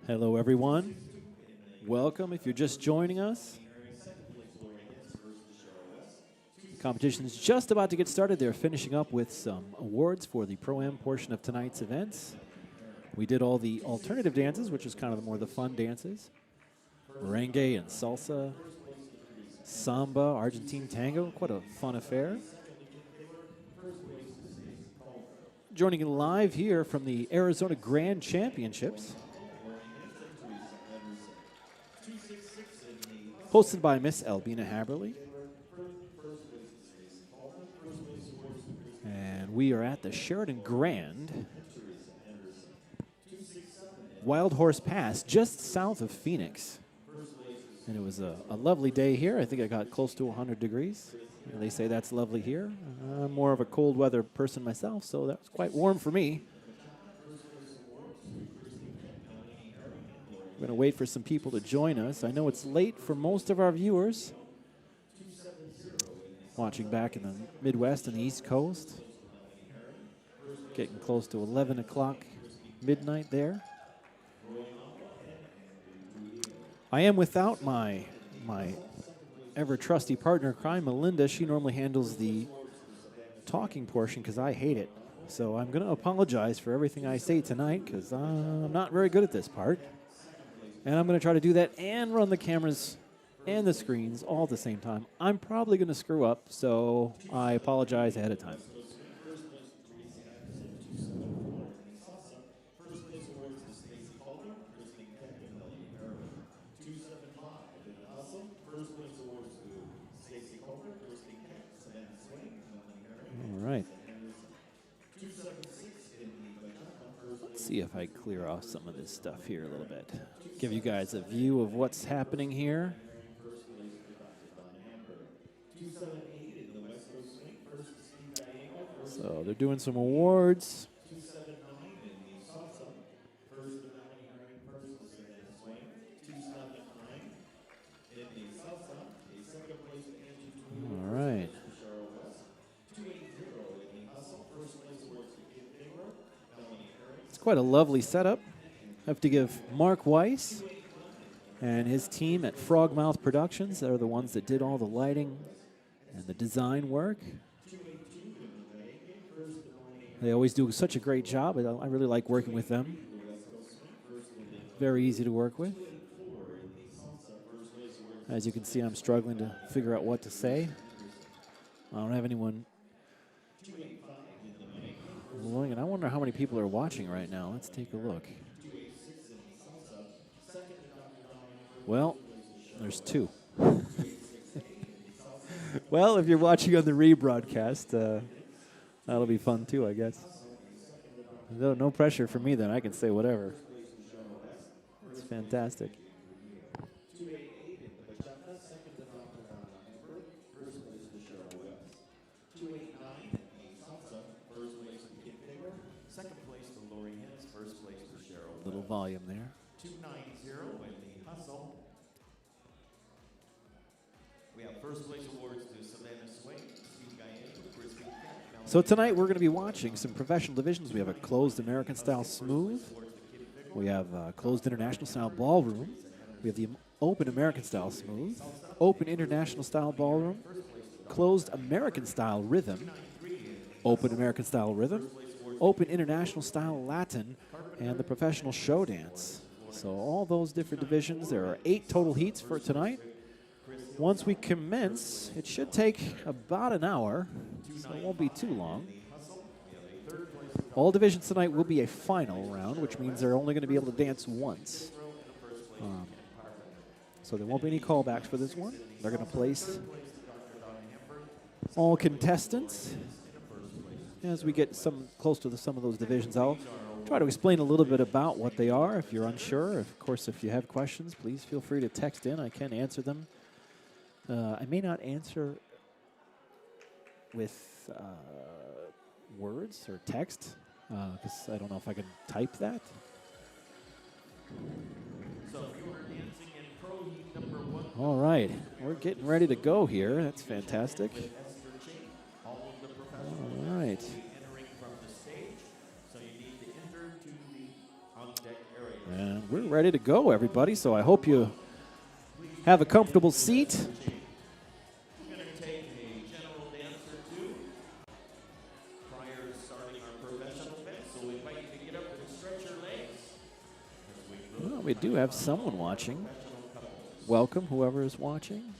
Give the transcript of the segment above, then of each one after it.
Hello, everyone. Welcome if you're just joining us. The competition is just about to get started. They're finishing up with some awards for the Pro-Am portion of tonight's events. We did all the alternative dances, which is kind of the more the fun dances. Merengue and salsa, samba, Argentine tango, quite a fun affair. Joining in live here from the Arizona Grand Championships, hosted by Miss Albina Haberly. And we are at the Sheridan Grand, Wild Horse Pass, just south of Phoenix. And it was a lovely day here. I think I got close to 100 degrees. They say that's lovely here. I'm more of a cold weather person myself, so that was quite warm for me. We're going to wait for some people to join us. I know it's late for most of our viewers watching back in the Midwest and the East Coast. Getting close to 11 o'clock midnight there. I am without my ever-trusty partner in crime, Melinda. She normally handles the talking portion because I hate it. So I'm going to apologize for everything I say tonight because I'm not very good at this part. And I'm going to try to do that and run the cameras and the screens all at the same time. I'm probably going to screw up, so I apologize ahead of time. All right. Let's see if I clear off some of this stuff here a little bit. Give you guys a view of what's happening here. So they're doing some awards. All right. It's quite a lovely setup. I have to give Mark Weiss and his team at Frogmouth Productions, they're the ones that did all the lighting and the design work. They always do such a great job. I really like working with them. Very easy to work with. As you can see, I'm struggling to figure out what to say. I don't have anyone. And I wonder how many people are watching right now. Let's take a look. Well, there's 2. Well, if you're watching on the rebroadcast, that'll be fun too, I guess. No pressure for me then. I can say whatever. It's fantastic. Little volume there. 290 in the hustle. We have first place awards to Savannah Swain, Steve Guyane, Crispy Cat. So tonight we're going to be watching some professional divisions. We have a closed American style smooth. We have closed international style ballroom. We have the open American style smooth, open international style ballroom, closed American style rhythm, open American style rhythm, open international style Latin, and the professional show dance. So all those different divisions. There are 8 total heats for tonight. Once we commence, it should take about an hour, so it won't be too long. All divisions tonight will be a final round, which means they're only going to be able to dance once. So there won't be any callbacks for this one. They're going to place all contestants. As we get close to some of those divisions, I'll try to explain a little bit about what they are. If you're unsure, of course, if you have questions, please feel free to text in. I can answer them. I may not answer with words or text, because I don't know if I can type that. All right, we're getting ready to go here. That's fantastic. All right. And we're ready to go, everybody. So I hope you have a comfortable seat. We're going to take a general dance or two prior to starting our professional event. So we invite you to get up and stretch your legs. Well, we do have someone watching. Welcome, whoever is watching.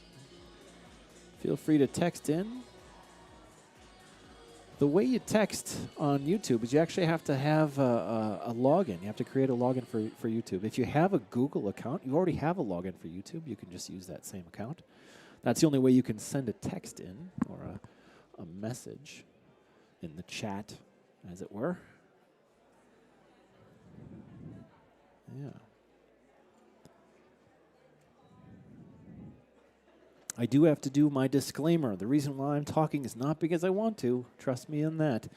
Feel free to text in. The way you text on YouTube is you actually have to have a login. You have to create a login for YouTube. If you have a Google account, you already have a login for YouTube. You can just use that same account. That's the only way you can send a text in or a message in the chat, as it were. Yeah. I do have to do my disclaimer. The reason why I'm talking is not because I want to. Trust me in that.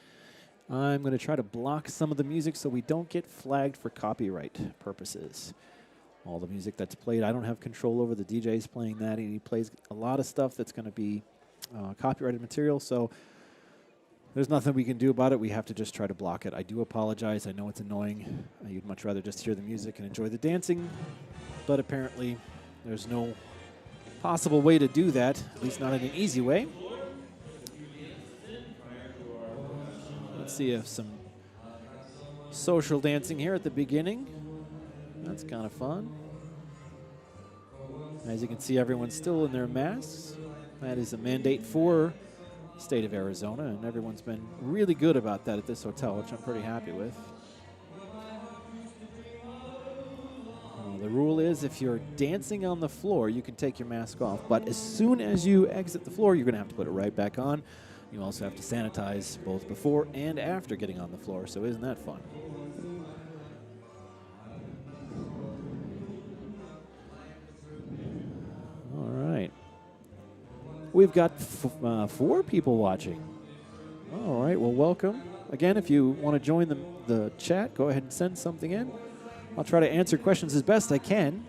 I'm going to try to block some of the music so we don't get flagged for copyright purposes. All the music that's played, I don't have control over. The DJ's playing that, and he plays a lot of stuff that's going to be copyrighted material, so there's nothing we can do about it. We have to just try to block it. I do apologize. I know it's annoying. You'd much rather just hear the music and enjoy the dancing, but apparently there's no possible way to do that, at least not in an easy way. Let's see if some social dancing here at the beginning. That's kind of fun. As you can see, everyone's still in their masks. That is a mandate for the state of Arizona, and everyone's been really good about that at this hotel, which I'm pretty happy with. The rule is if you're dancing on the floor, you can take your mask off. But as soon as you exit the floor, you're going to have to put it right back on. You also have to sanitize both before and after getting on the floor. So isn't that fun? All right. We've got 4 people watching. All right. Well, welcome. Again, if you want to join the chat, go ahead and send something in. I'll try to answer questions as best I can.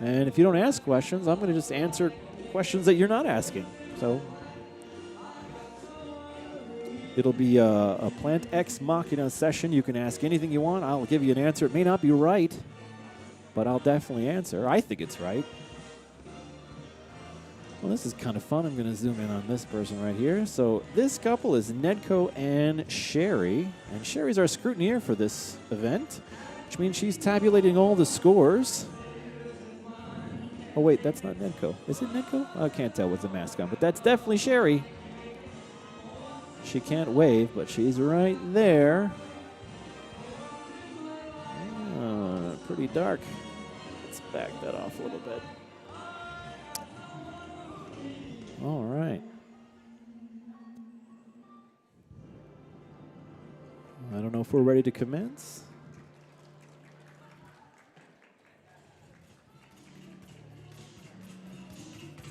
And if you don't ask questions, I'm going to just answer questions that you're not asking. So it'll be a Plant Ex Machina session. You can ask anything you want. I'll give you an answer. It may not be right, but I'll definitely answer. I think it's right. Well, this is kind of fun. I'm going to zoom in on this person right here. So this couple is Nedco and Sherry. And Sherry's our scrutineer for this event, which means she's tabulating all the scores. Oh, wait, that's not Nedco. Is it Nedco? I can't tell with the mask on, but that's definitely Sherry. She can't wave, but she's right there. Pretty dark. Let's back that off a little bit. All right. I don't know if we're ready to commence.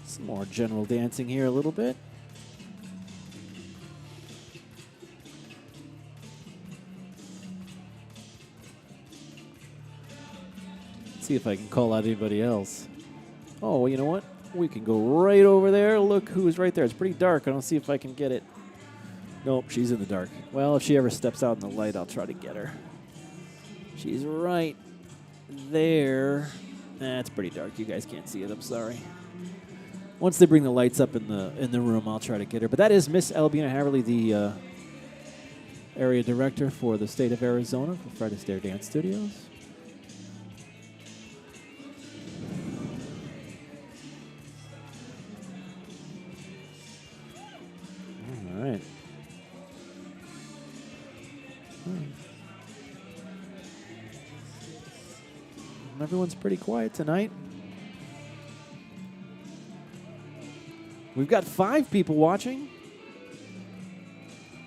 Some more general dancing here a little bit. Let's see if I can call out anybody else. Oh, well, you know what? We can go right over there. Look who's right there. It's pretty dark. I don't see if I can get it. Nope, she's in the dark. Well, if she ever steps out in the light, I'll try to get her. She's right there. That's pretty dark. You guys can't see it. I'm sorry. Once they bring the lights up in the room, I'll try to get her. But that is Miss Albina Haverly, the area director for the state of Arizona for Fred Astaire Dance Studios. All right. Everyone's pretty quiet tonight. We've got 5 people watching.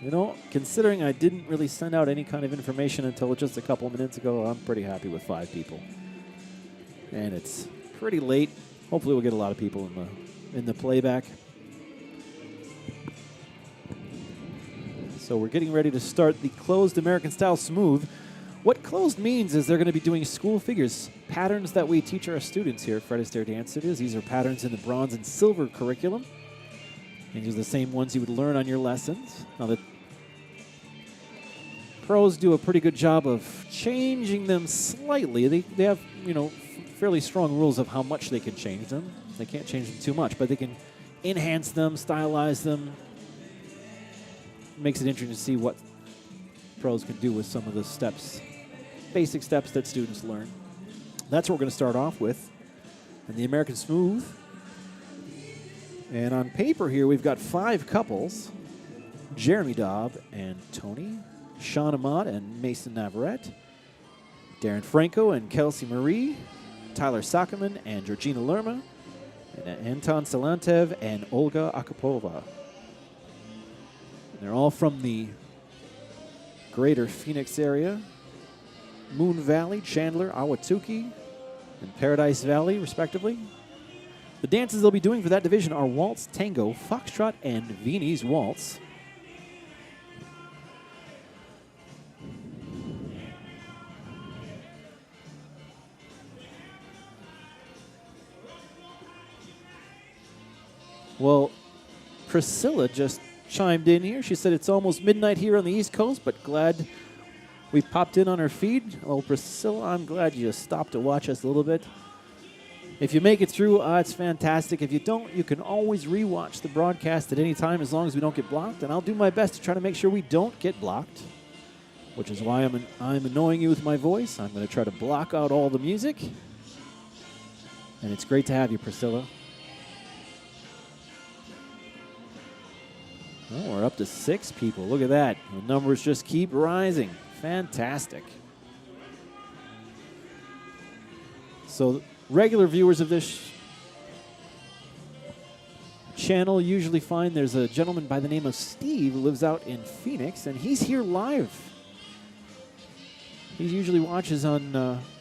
You know, considering I didn't really send out any kind of information until just a couple of minutes ago, I'm pretty happy with 5 people. And it's pretty late. Hopefully we'll get a lot of people in the playback. So we're getting ready to start the closed American Style Smooth. What closed means is they're going to be doing school figures, patterns that we teach our students here at Fred Astaire Dance Studios. These are patterns in the bronze and silver curriculum. These are the same ones you would learn on your lessons. Now, the pros do a pretty good job of changing them slightly. They have, you know, fairly strong rules of how much they can change them. They can't change them too much, but they can enhance them, stylize them. Makes it interesting to see what pros can do with some of the steps, basic steps that students learn. That's what we're going to start off with. And the American Smooth. And on paper here, we've got 5 couples. Jeremy Dobb and Tony, Sean Ahmad and Mason Navarrete, Darren Franco and Kelsey Marie, Tyler Sakaman and Georgina Lerma, and Anton Salantev and Olga Akapova. And they're all from the greater Phoenix area, Moon Valley, Chandler, Ahwatukee, and Paradise Valley, respectively. The dances they'll be doing for that division are Waltz, Tango, Foxtrot, and Viennese Waltz. Well, Priscilla just chimed in here. She said it's almost midnight here on the East Coast, but glad we popped in on her feed. Oh, Priscilla, I'm glad you stopped to watch us a little bit. If you make it through, it's fantastic. If you don't, you can always rewatch the broadcast at any time as long as we don't get blocked, and I'll do my best to try to make sure we don't get blocked, which is why I'm annoying you with my voice. I'm going to try to block out all the music, and it's great to have you, Priscilla. Oh, we're up to 6 people. Look at that. The numbers just keep rising. Fantastic. So regular viewers of this channel usually find there's a gentleman by the name of Steve who lives out in Phoenix, and he's here live. He usually watches on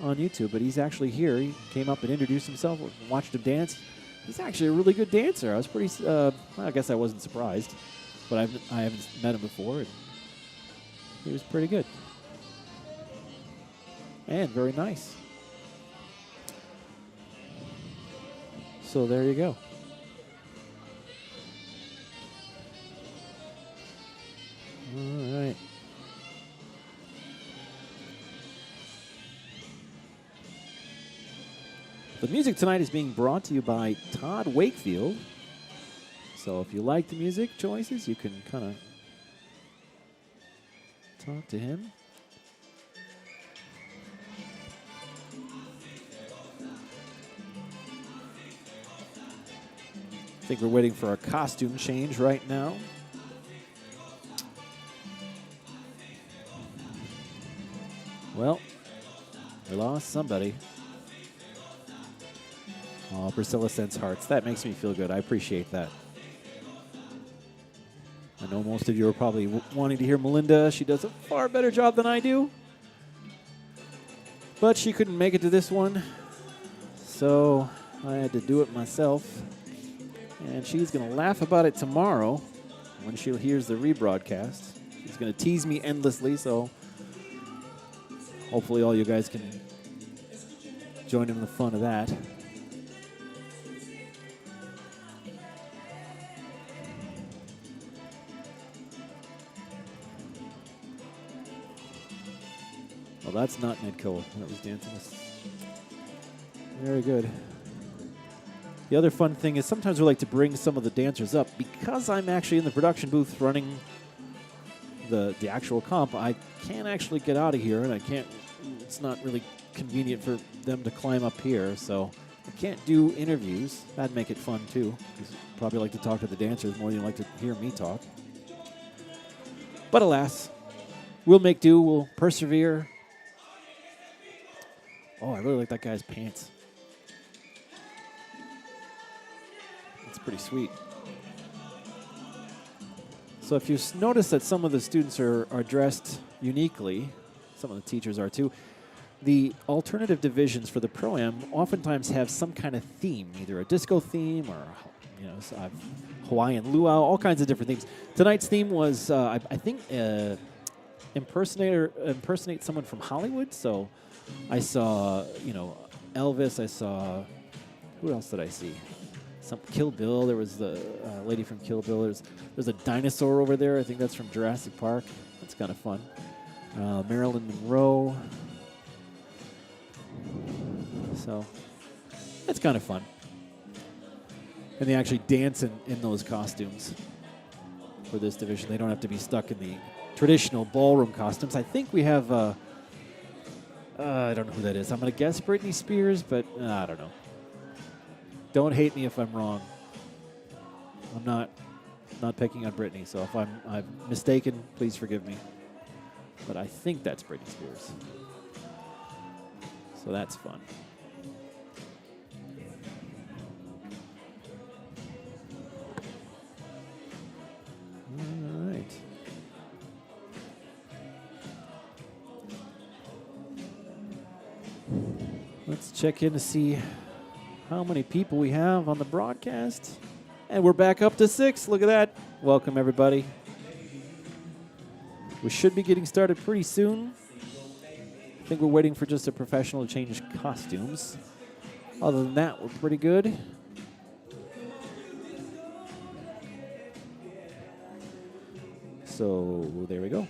YouTube, but he's actually here. He came up and introduced himself, watched him dance. He's actually a really good dancer. I was pretty, I guess I wasn't surprised. But I haven't met him before, and he was pretty good. And very nice. So there you go. All right. The music tonight is being brought to you by Todd Wakefield. So if you like the music choices, you can kind of talk to him. I think we're waiting for a costume change right now. Well, we lost somebody. Oh, Priscilla sends hearts. That makes me feel good. I appreciate that. I know most of you are probably wanting to hear Melinda. She does a far better job than I do. But she couldn't make it to this one, so I had to do it myself. And she's going to laugh about it tomorrow when she hears the rebroadcast. She's going to tease me endlessly, so hopefully all you guys can join in the fun of that. Well, that's not Nedco that was dancing. Very good. The other fun thing is sometimes we like to bring some of the dancers up. Because I'm actually in the production booth running the actual comp, I can't actually get out of here, and I can't. It's not really convenient for them to climb up here, so I can't do interviews. That'd make it fun too, because you probably like to talk to the dancers more than you like to hear me talk. But alas, we'll make do. We'll persevere. Oh, I really like that guy's pants. It's pretty sweet. So if you notice that some of the students are dressed uniquely, some of the teachers are too, the alternative divisions for the Pro-Am oftentimes have some kind of theme, either a disco theme or, you know, Hawaiian luau, all kinds of different themes. Tonight's theme was, I think, impersonate someone from Hollywood. So I saw, you know, Elvis. I saw, who else did I see? Some Kill Bill. There was the lady from Kill Bill. There's a dinosaur over there. I think that's from Jurassic Park. That's kind of fun. Marilyn Monroe. So it's kind of fun. And they actually dance in those costumes for this division. They don't have to be stuck in the traditional ballroom costumes. I think we have, I don't know who that is. I'm going to guess Britney Spears, but I don't know. Don't hate me if I'm wrong. I'm not picking on Britney, so if I'm mistaken, please forgive me. But I think that's Britney Spears. So that's fun. All right. Let's check in to see how many people we have on the broadcast. And we're back up to 6. Look at that. Welcome, everybody. We should be getting started pretty soon. I think we're waiting for just a professional to change costumes. Other than that, we're pretty good. So there we go.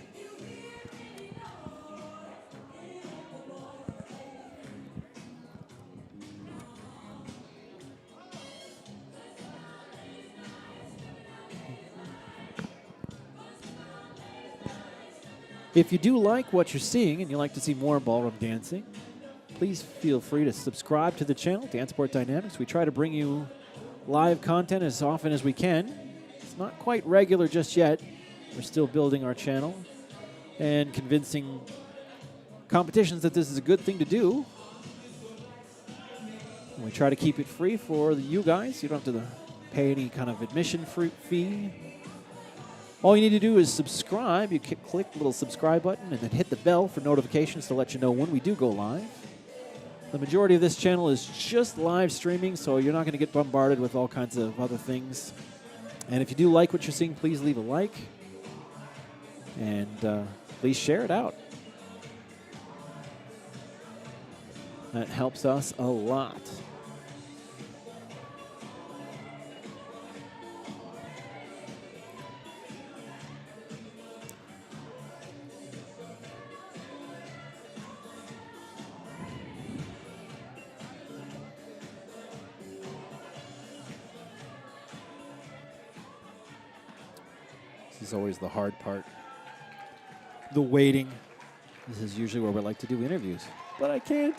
If you do like what you're seeing and you'd like to see more ballroom dancing, please feel free to subscribe to the channel, Danceport Dynamics. We try to bring you live content as often as we can. It's not quite regular just yet. We're still building our channel and convincing competitions that this is a good thing to do. And we try to keep it free for you guys. You don't have to pay any kind of admission fee. All you need to do is subscribe. You click the little subscribe button and then hit the bell for notifications to let you know when we do go live. The majority of this channel is just live streaming, so you're not going to get bombarded with all kinds of other things. And if you do like what you're seeing, please leave a like. And please share it out. That helps us a lot. This is always the hard part. The waiting. This is usually where we like to do interviews, but I can't.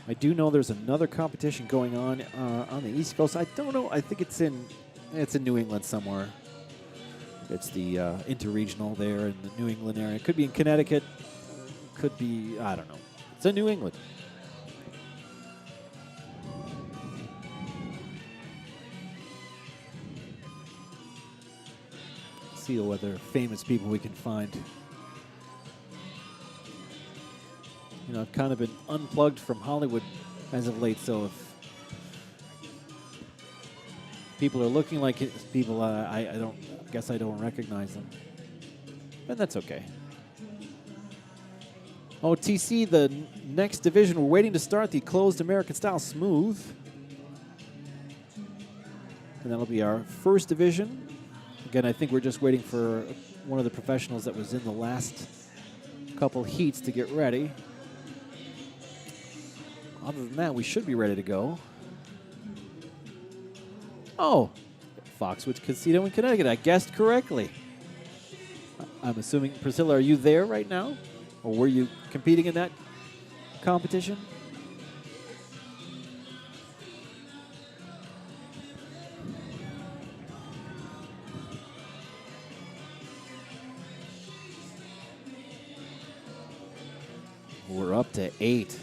I do know there's another competition going on the East Coast. I don't know. I think it's in New England somewhere. It's the interregional there in the New England area. It could be in Connecticut. Could be, I don't know. It's in New England. See what other famous people we can find. You know, I've kind of been unplugged from Hollywood as of late, so if people are looking like people, I guess I don't recognize them. And that's okay. Oh, TC, the next division, we're waiting to start the closed American style smooth. And that'll be our first division. Again, I think we're just waiting for one of the professionals that was in the last couple heats to get ready. Other than that, we should be ready to go. Oh, Foxwoods Casino in Connecticut. I guessed correctly. I'm assuming, Priscilla, are you there right now? Or were you competing in that competition? We're up to 8.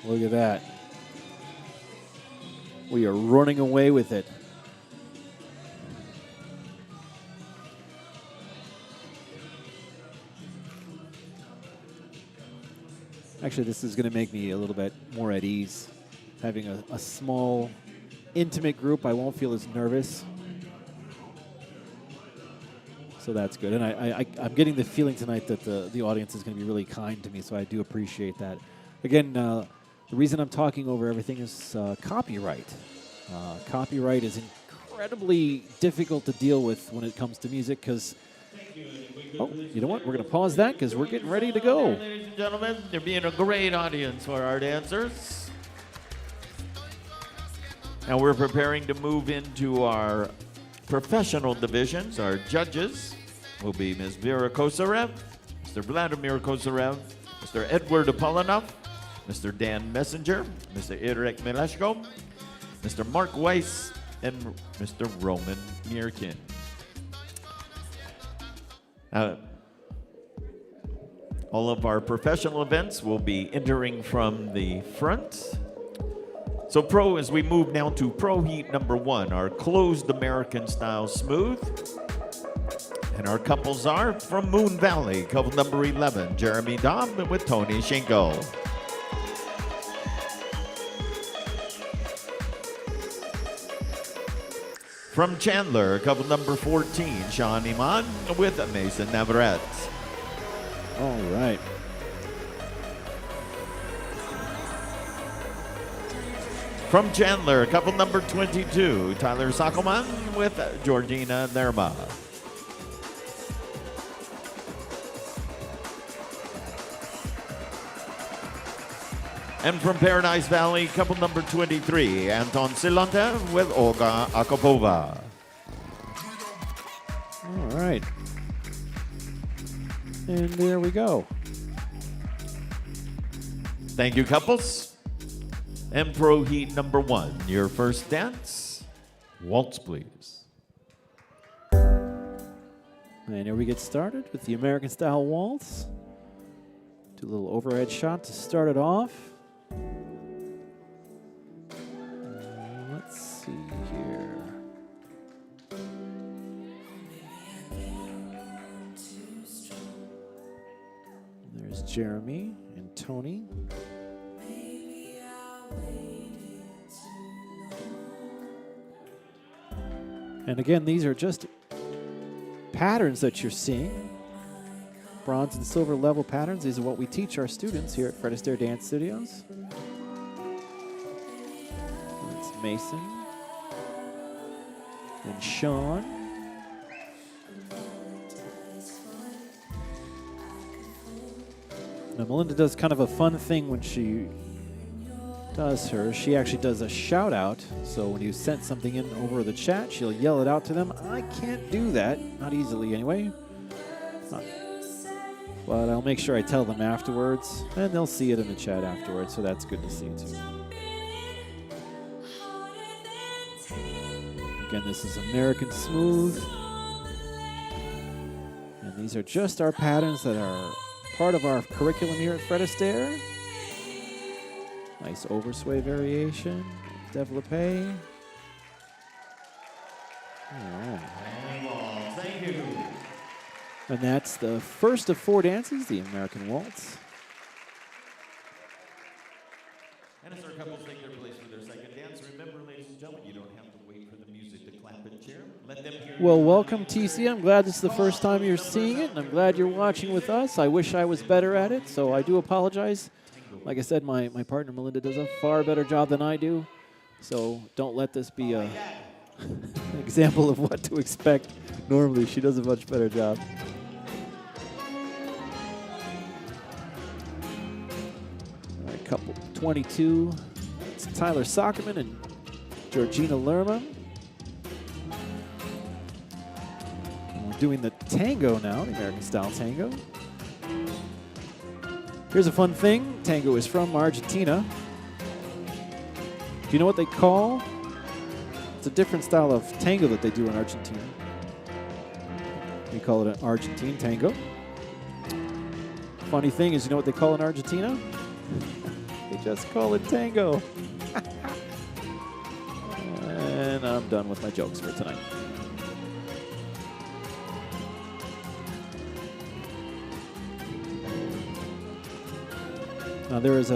Look at that. We are running away with it. Actually, this is going to make me a little bit more at ease. Having a small, intimate group, I won't feel as nervous. So that's good. And I'm getting the feeling tonight that the audience is going to be really kind to me, so I do appreciate that. Again, the reason I'm talking over everything is copyright. Copyright is incredibly difficult to deal with when it comes to music because, oh, you know what? We're going to pause that because we're getting ready to go. Ladies and gentlemen, they're being a great audience for our dancers. Now we're preparing to move into our professional divisions. Our judges will be Ms. Vera Kosarev, Mr. Vladimir Kosarev, Mr. Edward Apollonov, Mr. Dan Messenger, Mr. Irek Mileshko, Mr. Mark Weiss, and Mr. Roman Mirkin. All of our professional events will be entering from the front. So as we move now to Pro Heat number 1, our closed American style smooth. And our couples are from Moon Valley, couple number 11, Jeremy Dobb with Tony Schinkel. From Chandler, couple number 14, Sean Iman with Mason Navarrete. All right. From Chandler, couple number 22, Tyler Sockelman with Georgina Lerma. And from Paradise Valley, couple number 23, Anton Silonta with Olga Akopova. All right. And there we go. Thank you, couples. And Pro Heat number 1, your first dance. Waltz, please. And here we get started with the American Style Waltz. Do a little overhead shot to start it off. Let's see here. There's Jeremy and Tony. And again, these are just patterns that you're seeing. Bronze and silver level patterns. These are what we teach our students here at Fred Astaire Dance Studios. That's Mason and Sean. Now Melinda does kind of a fun thing when she does hers. She actually does a shout out. So when you sent something in over the chat, she'll yell it out to them. I can't do that, not easily anyway. But I'll make sure I tell them afterwards, and they'll see it in the chat afterwards, so that's good to see too. Again, this is American Smooth. And these are just our patterns that are part of our curriculum here at Fred Astaire. Nice oversway variation, développé. All right. Thank you. And that's the first of 4 dances, the American Waltz. And as our couples take their place for their second dance, remember, ladies and gentlemen, you don't have to wait for the music to clap and cheer. Let them hear. Well, welcome, TC. I'm glad this is the first time you're seeing it, and I'm glad you're watching with us. I wish I was better at it, so I do apologize. Like I said, my partner Melinda does a far better job than I do, so don't let this be an example of what to expect. Normally, she does a much better job. All right, couple 22. It's Tyler Sockerman and Georgina Lerma. And we're doing the tango now, the American style tango. Here's a fun thing. Tango is from Argentina. Do you know what they call? It's a different style of tango that they do in Argentina. We call it an Argentine tango. Funny thing is, you know what they call in Argentina? They just call it tango. And I'm done with my jokes for tonight. Now there is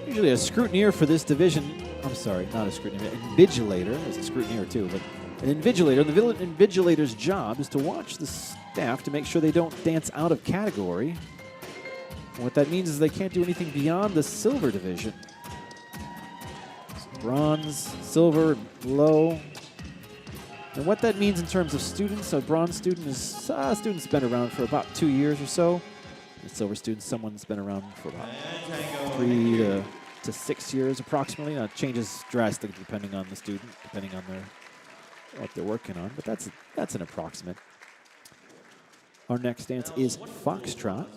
usually a scrutineer for this division. I'm sorry, not a scrutineer, invigilator. There's a scrutineer too, but An invigilator. The invigilator's job is to watch the staff to make sure they don't dance out of category. What that means is they can't do anything beyond the silver division. Bronze, silver, low. And what that means in terms of students, a bronze student is a student's been around for about 2 years or so. A silver student, someone's been around for about 3 to 6 years approximately. Now, it changes drastically depending on the student, depending on what they're working on, but that's an approximate. Our next dance is Foxtrot.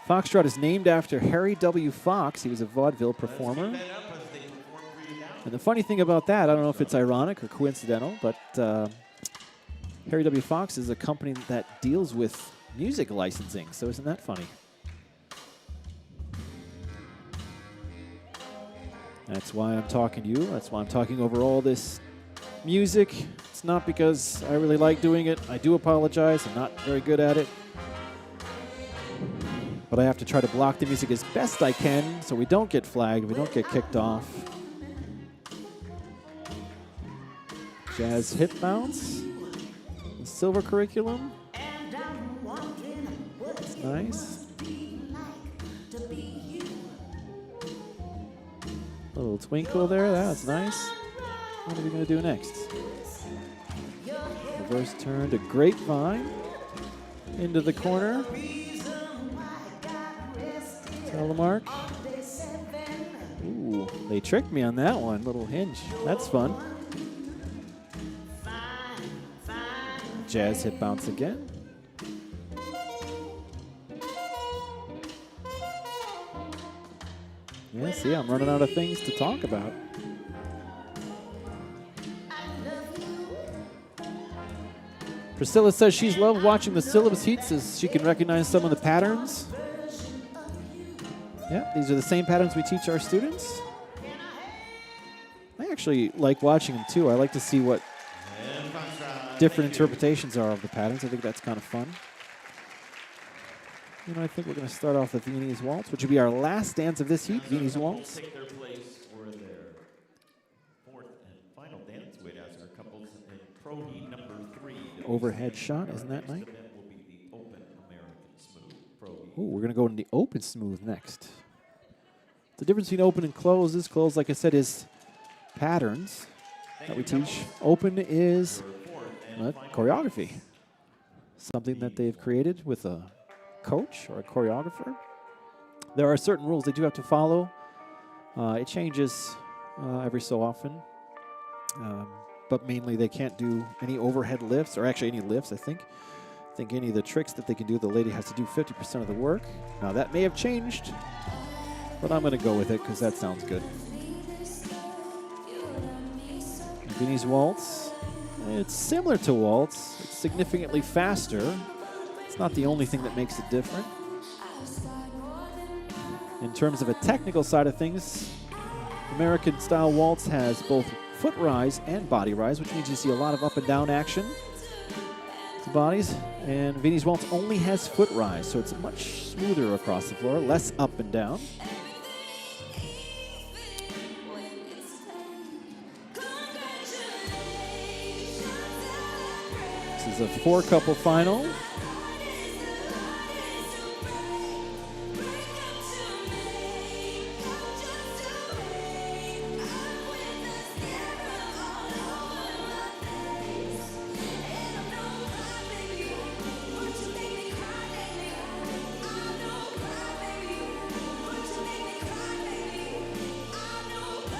Foxtrot is named after Harry W. Fox. He was a vaudeville performer. And the funny thing about that, I don't know if it's ironic or coincidental, but Harry W. Fox is a company that deals with music licensing, so isn't that funny? That's why I'm talking to you. That's why I'm talking over all this music. It's not because I really like doing it. I do apologize. I'm not very good at it. But I have to try to block the music as best I can so we don't get flagged, we don't get kicked off. Jazz hip bounce. The silver curriculum. That's nice. A little twinkle there. That's nice. What are we going to do next? Reverse turn to grapevine. Into the corner. Telemark. Ooh, they tricked me on that one. Little hinge. That's fun. Jazz hip bounce again. Yeah, see, I'm running out of things to talk about. Priscilla says she's loved watching the syllabus heats as she can recognize some of the patterns. Yeah, these are the same patterns we teach our students. I actually like watching them too. I like to see what different interpretations are of the patterns. I think that's kind of fun. You know, I think we're going to start off with Viennese Waltz, which will be our last dance of this heat, Viennese Waltz. Take their place for their fourth and final dance. We'd ask our couples in pro heat number 3. Overhead shot, isn't that nice? Will be the open American smooth pro heat. Ooh, we're going to go into the open smooth next. The difference between open and closed is closed, like I said, is patterns that we teach. Open is choreography, something that they've created with a coach or a choreographer. There are certain rules they do have to follow. It changes every so often, but mainly they can't do any overhead lifts, or actually any lifts, I think. I think any of the tricks that they can do, the lady has to do 50% of the work. Now that may have changed, but I'm going to go with it because that sounds good. Viennese Waltz. It's similar to waltz. It's significantly faster. It's not the only thing that makes it different. In terms of a technical side of things, American style waltz has both foot rise and body rise, which means you see a lot of up and down action to bodies. And Viennese Waltz only has foot rise, so it's much smoother across the floor, less up and down. This is a 4-couple final.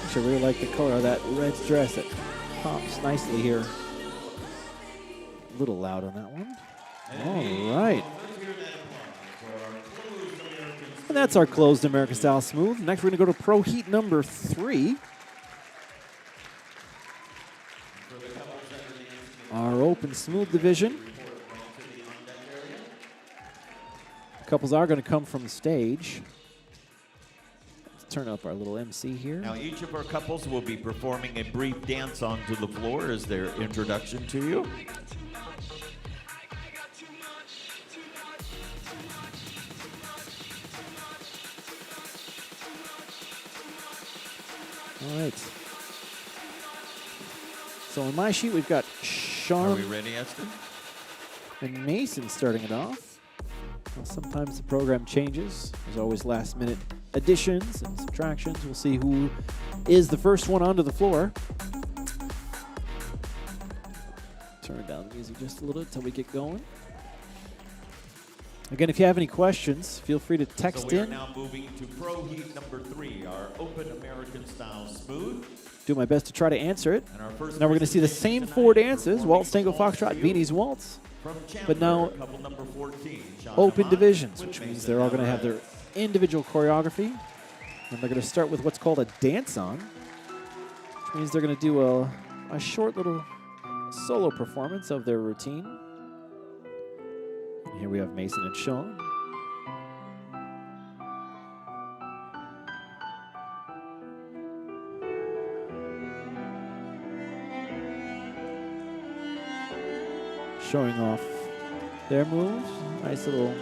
I really like the color of that red dress. It pops nicely here. A little loud on that one. All right. And that's our closed American style smooth. Next, we're going to go to pro heat number 3. Our open smooth division. Couples are going to come from the stage. Turn up our little MC here. Now, each of our couples will be performing a brief dance onto the floor as their introduction to you. All right. So on my sheet, we've got Are Sean we ready, Esther? and Mason starting it off. Well, sometimes the program changes. There's always last-minute additions and subtractions. We'll see who is the first one onto the floor. Turn down the music just a little until we get going. Again, if you have any questions, feel free to text So we are in. now moving to Pro Heat number 3, our open American style smooth. Do my best to try to answer it. And our first Now we're going to see the same four dances: Waltz, Tango, Foxtrot, Viennese Waltz. from Chandler, But now couple number 14, Sean open Amon divisions, with which means Mason they're all going to have Alvarez. their individual choreography. And they're going to start with what's called a dance-on, which means they're going to do a short little solo performance of their routine. And here we have Mason and Sean. Showing off their moves. Nice little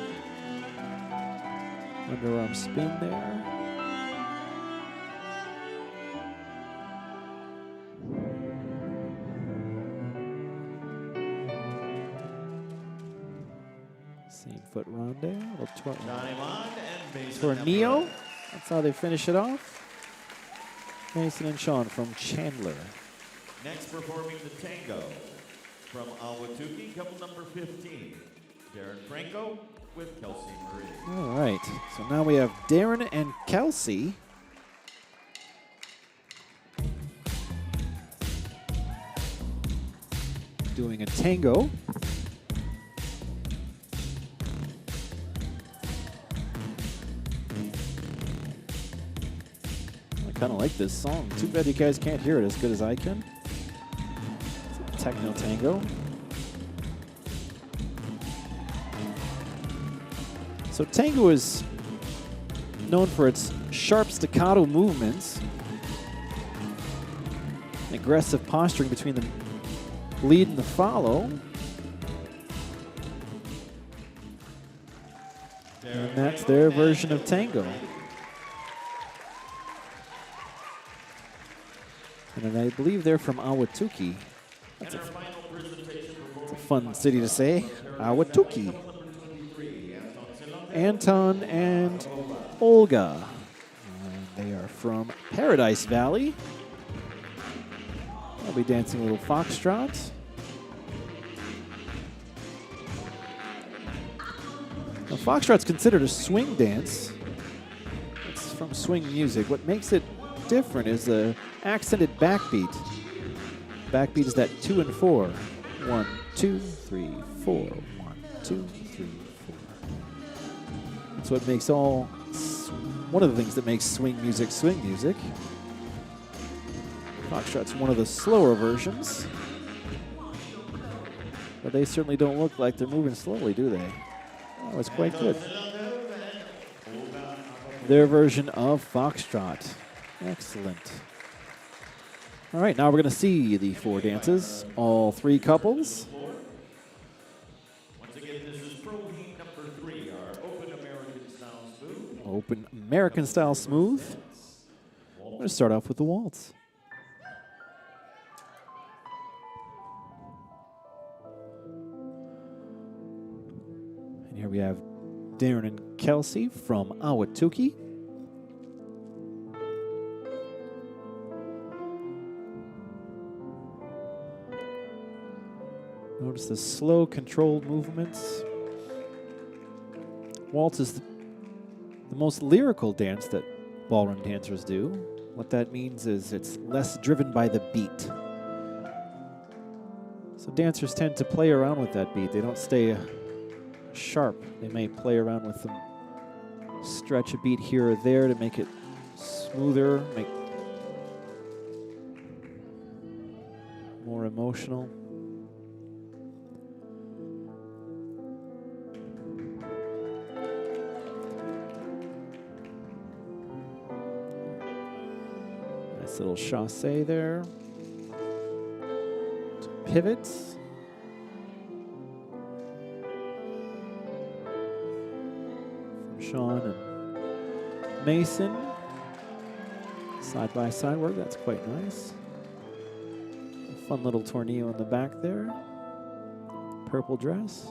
underarm spin there. Same foot ronde, little Sean Amon and Mason tornillo. Alvarez. That's how they finish it off. Mason and Sean from Chandler. Next performing the tango from Ahwatukee, couple number 15, Darren Franco with Kelsey Marie. All right, so now we have Darren and Kelsey. Doing a tango. I kind of like this song. Too bad you guys can't hear it as good as I can. It's a techno tango. So tango is known for its sharp staccato movements, aggressive posturing between the lead and the follow. And that's their version of tango. And I believe they're from Ahwatukee. That's a fun city to say. Ahwatukee. Anton and Olga. They are from Paradise Valley. I'll be dancing a little foxtrot. Now, foxtrot's considered a swing dance. It's from swing music. What makes it different is the accented backbeat. Backbeat is that 2 and 4. 1, 2, 3, 4. 1, 2, 3, 4. That's what makes one of the things that makes swing music. Foxtrot's one of the slower versions. But they certainly don't look like they're moving slowly, do they? Oh, it's quite good. Their version of Foxtrot. Excellent. All right, now we're going to see the four dances, all three couples. Once again, this is Pro Heat number 3, our open American style smooth. Open American style smooth. I'm going to start off with the waltz. And here we have Darren and Kelsey from Ahwatukee. Notice the slow, controlled movements. Waltz is the most lyrical dance that ballroom dancers do. What that means is it's less driven by the beat. So dancers tend to play around with that beat. They don't stay sharp. They may play around with them, stretch a beat here or there to make it smoother, make more emotional. Nice little chassé there. Pivots. From Sean and Mason. Side by side work, that's quite nice. Fun little tornillo in the back there. Purple dress.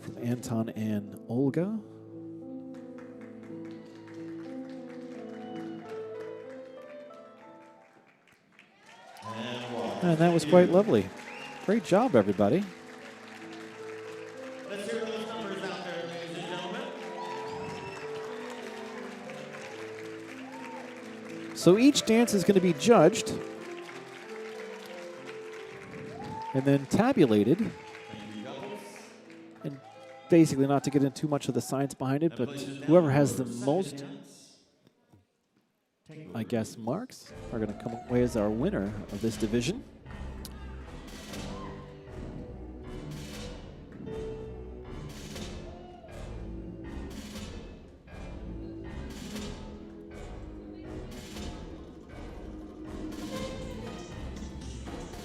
From Anton and Olga. And that was quite lovely. Great job, everybody. Let's hear those numbers out there, ladies and gentlemen. So each dance is going to be judged and then tabulated. And basically, not to get into too much of the science behind it, but whoever has the most, I guess, marks are going to come away as our winner of this division.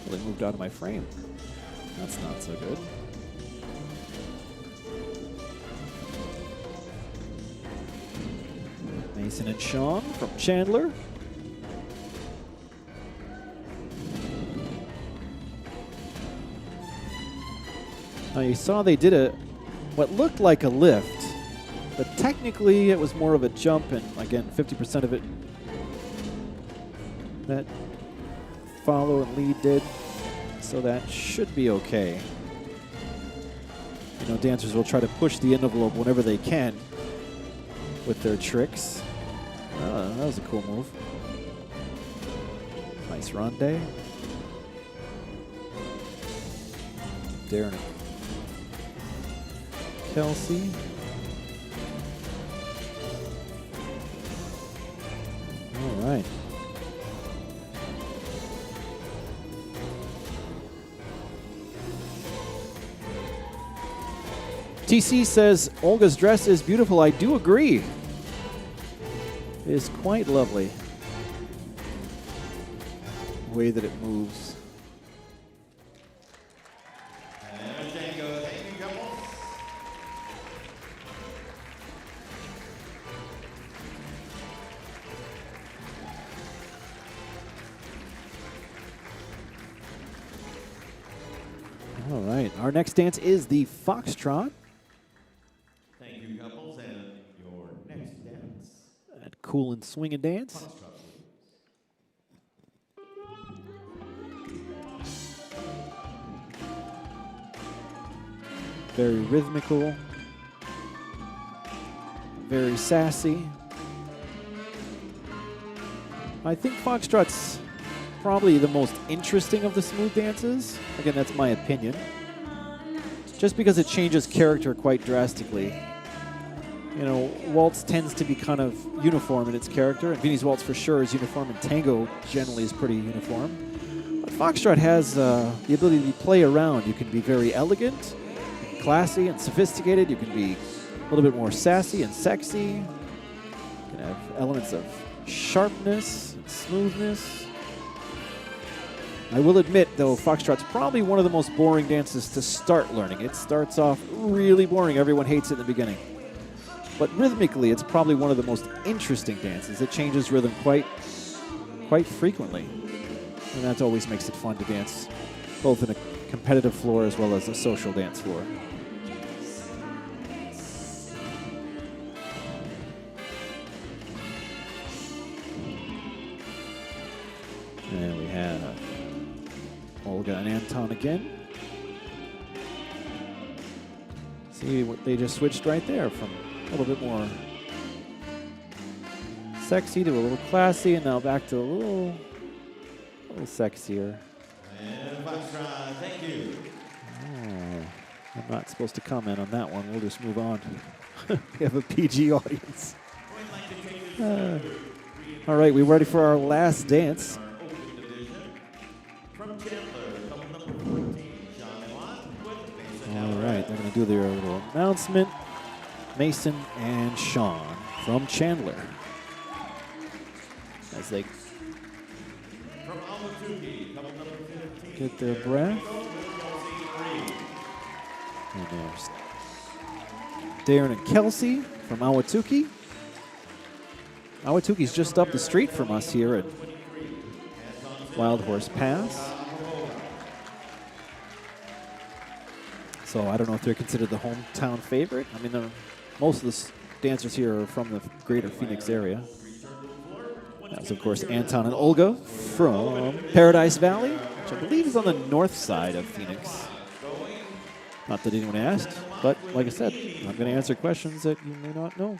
Well, they moved out of my frame. That's not so good. Mason and Sean from Chandler. Now you saw they did what looked like a lift, but technically it was more of a jump, and again, 50% of it that follow and lead did, so that should be okay. You know, dancers will try to push the envelope whenever they can with their tricks. That was a cool move. Nice ronde. Darren and Kelsey. All right. TC says, Olga's dress is beautiful. I do agree. It is quite lovely. The way that it moves. All right, our next dance is the Foxtrot. Thank you, couples, and your next dance. At Cool and Swing and Dance. Very rhythmical, very sassy. I think Foxtrot's probably the most interesting of the smooth dances. Again, that's my opinion. Just because it changes character quite drastically. You know, waltz tends to be kind of uniform in its character, and Viennese waltz for sure is uniform, and tango generally is pretty uniform. But Foxtrot has the ability to play around. You can be very elegant, and classy, and sophisticated. You can be a little bit more sassy and sexy. You can have elements of sharpness and smoothness. I will admit, though, Foxtrot's probably one of the most boring dances to start learning. It starts off really boring. Everyone hates it in the beginning. But rhythmically, it's probably one of the most interesting dances. It changes rhythm quite frequently. And that always makes it fun to dance, both in a competitive floor as well as a social dance floor. And we have Olga and Anton again. See what they just switched right there from a little bit more sexy to a little classy, and now back to a little sexier. And Foxtrot, thank you. Oh, I'm not supposed to comment on that one. We'll just move on. We have a PG audience. All right, we ready for our last dance? All right, they're going to do their little announcement. Mason and Sean from Chandler. As they get their breath. And there's Darren and Kelsey from Awatuki. Awatuki's just up the street from us here at Wild Horse Pass. So I don't know if they're considered the hometown favorite. I mean, most of the dancers here are from the greater Phoenix area. That's, of course, Anton and Olga from Paradise Valley, which I believe is on the north side of Phoenix. Not that anyone asked, but like I said, I'm going to answer questions that you may not know.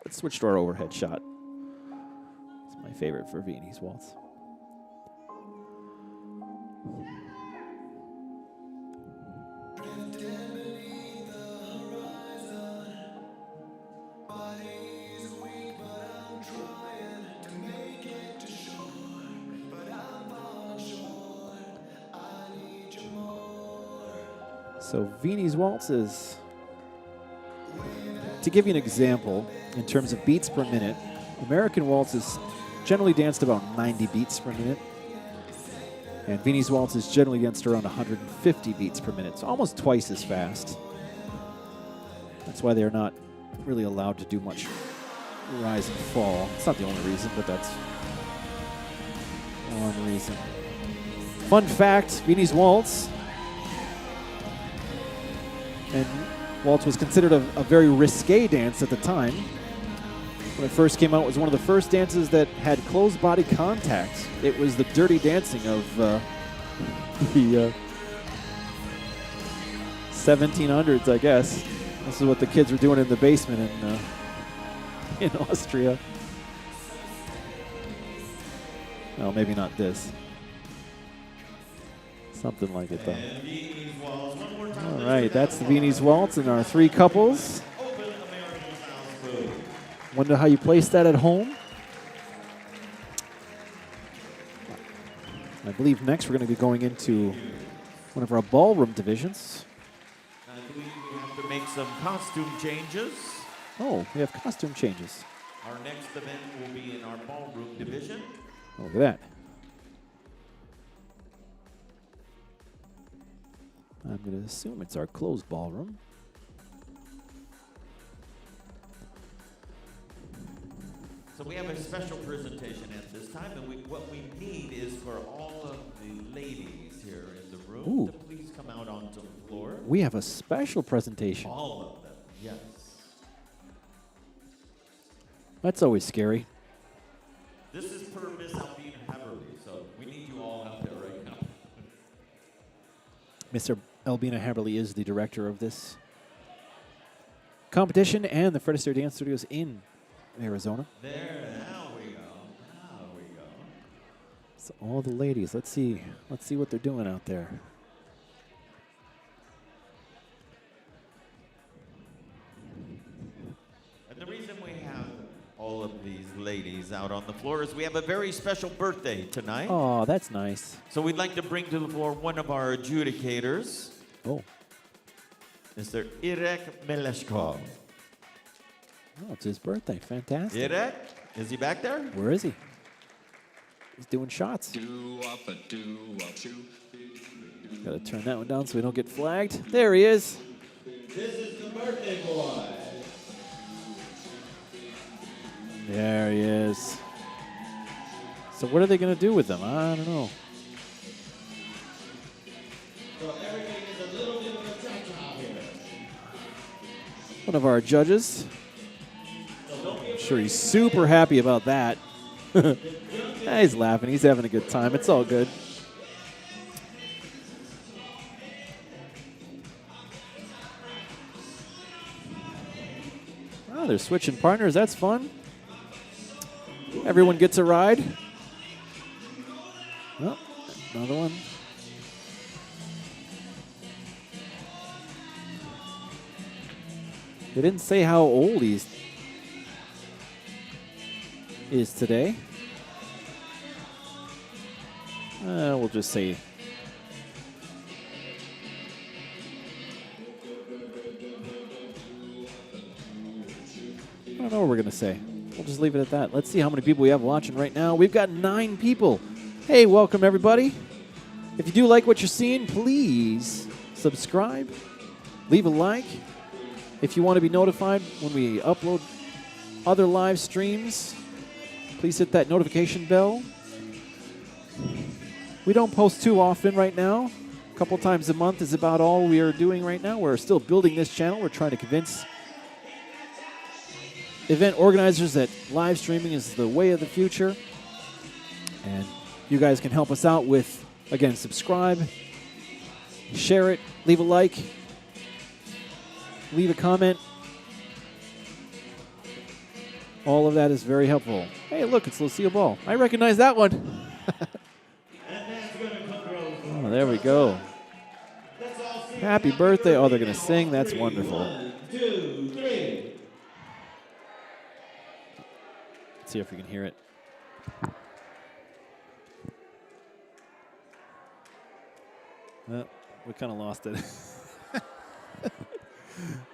Let's switch to our overhead shot. It's my favorite for Viennese Waltz. So Viennese Waltz is, to give you an example, in terms of beats per minute, American Waltz is generally danced about 90 beats per minute, and Viennese Waltz is generally danced around 150 beats per minute, so almost twice as fast. That's why they're not really allowed to do much rise and fall. It's not the only reason, but that's one reason. Fun fact, Viennese Waltz, and waltz was considered a very risque dance at the time. When it first came out, it was one of the first dances that had closed body contact. It was the dirty dancing of the 1700s, I guess. This is what the kids were doing in the basement in Austria. Well, maybe not this. Something like it, though. All right, that's the Viennese Waltz and our three couples. Wonder how you place that at home. I believe next we're going to be going into one of our ballroom divisions. I believe we have to make some costume changes. Oh, we have costume changes. Our next event will be in our ballroom division. Oh, look at that. I'm going to assume it's our closed ballroom. So we have a special presentation at this time, and what we need is for all of the ladies here in the room to please come out onto the floor. We have a special presentation. All of them, yes. That's always scary. This is per Miss Albina Haverly, so we need you all out there right now. Mr. Albina Haverly is the director of this competition and the Fred Astaire Dance Studios in Arizona. There, now we go. Now we go. So all the ladies, let's see what they're doing out there. And the reason we have all of these ladies out on the floor is we have a very special birthday tonight. Oh, that's nice. So we'd like to bring to the floor one of our adjudicators. Oh. Mr. Irek Meleshkov. Oh, it's his birthday. Fantastic. Irek, is he back there? Where is he? He's doing shots. Got to turn that one down so we don't get flagged. There he is. This is the birthday boy. There he is. So what are they going to do with them? I don't know. So everything is a little bit of a touch out here. One of our judges. I'm sure he's super happy about that. He's laughing. He's having a good time. It's all good. Oh, they're switching partners. That's fun. Everyone gets a ride. Oh, another one. They didn't say how old he is today. We'll just say I don't know what we're going to say. We'll just leave it at that. Let's see how many people we have watching right now. We've got 9 people. Hey, welcome everybody. If you do like what you're seeing, please subscribe, leave a like. If you want to be notified when we upload other live streams, Please hit that notification bell. We don't post too often right now. A couple times a month is about all we are doing right now. We're still building this channel. We're trying to convince event organizers that live streaming is the way of the future. And you guys can help us out with, again, subscribe, share it, leave a like, leave a comment. All of that is very helpful. Hey, look, it's Lucille Ball. I recognize that one. Oh, there we go. Happy birthday. Oh, they're going to sing. That's wonderful. 1, 2, 3. Let's see if we can hear it. We kind of lost it.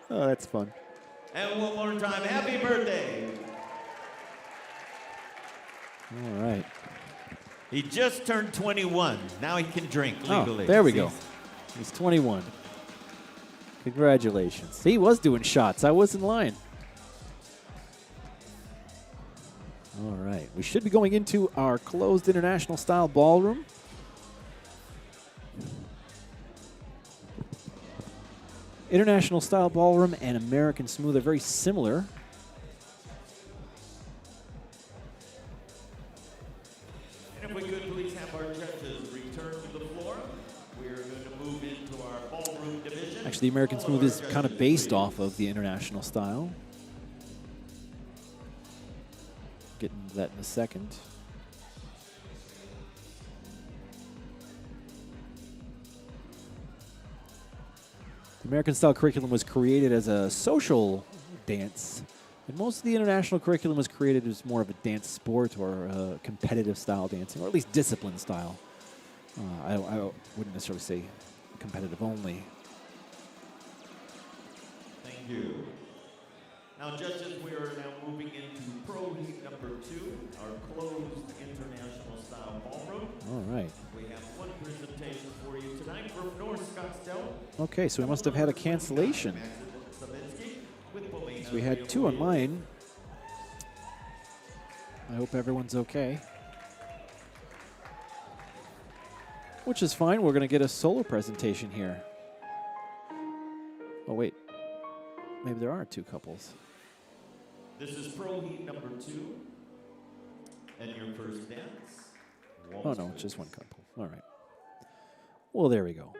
Oh, that's fun. And one more time, happy birthday. All right. He just turned 21. Now he can drink legally. Oh, there we go. He's 21. Congratulations. He was doing shots. I was in line. All right. We should be going into our closed international style ballroom. International style ballroom and American smooth are very similar. And if we could please have our judges return to the floor. We're going to move into our ballroom division. Actually, the American smooth is kind of based off of the international style. Get into that in a second. The American style curriculum was created as a social dance, and most of the international curriculum was created as more of a dance sport or competitive style dancing, or at least discipline style. I wouldn't necessarily say competitive only. Thank you. Now, judges, we are now moving into Pro Heat number 2, our closed international style ballroom. All right. We have one presentation for you tonight from North Scottsdale. Okay, so we must have had a cancellation. So we had 2 on mine. I hope everyone's okay. Which is fine. We're going to get a solo presentation here. Oh, wait. Maybe there are 2 couples. This is Pro Heat number 2. And your first dance. Oh, no, it's just 1 couple. All right. Well, there we go.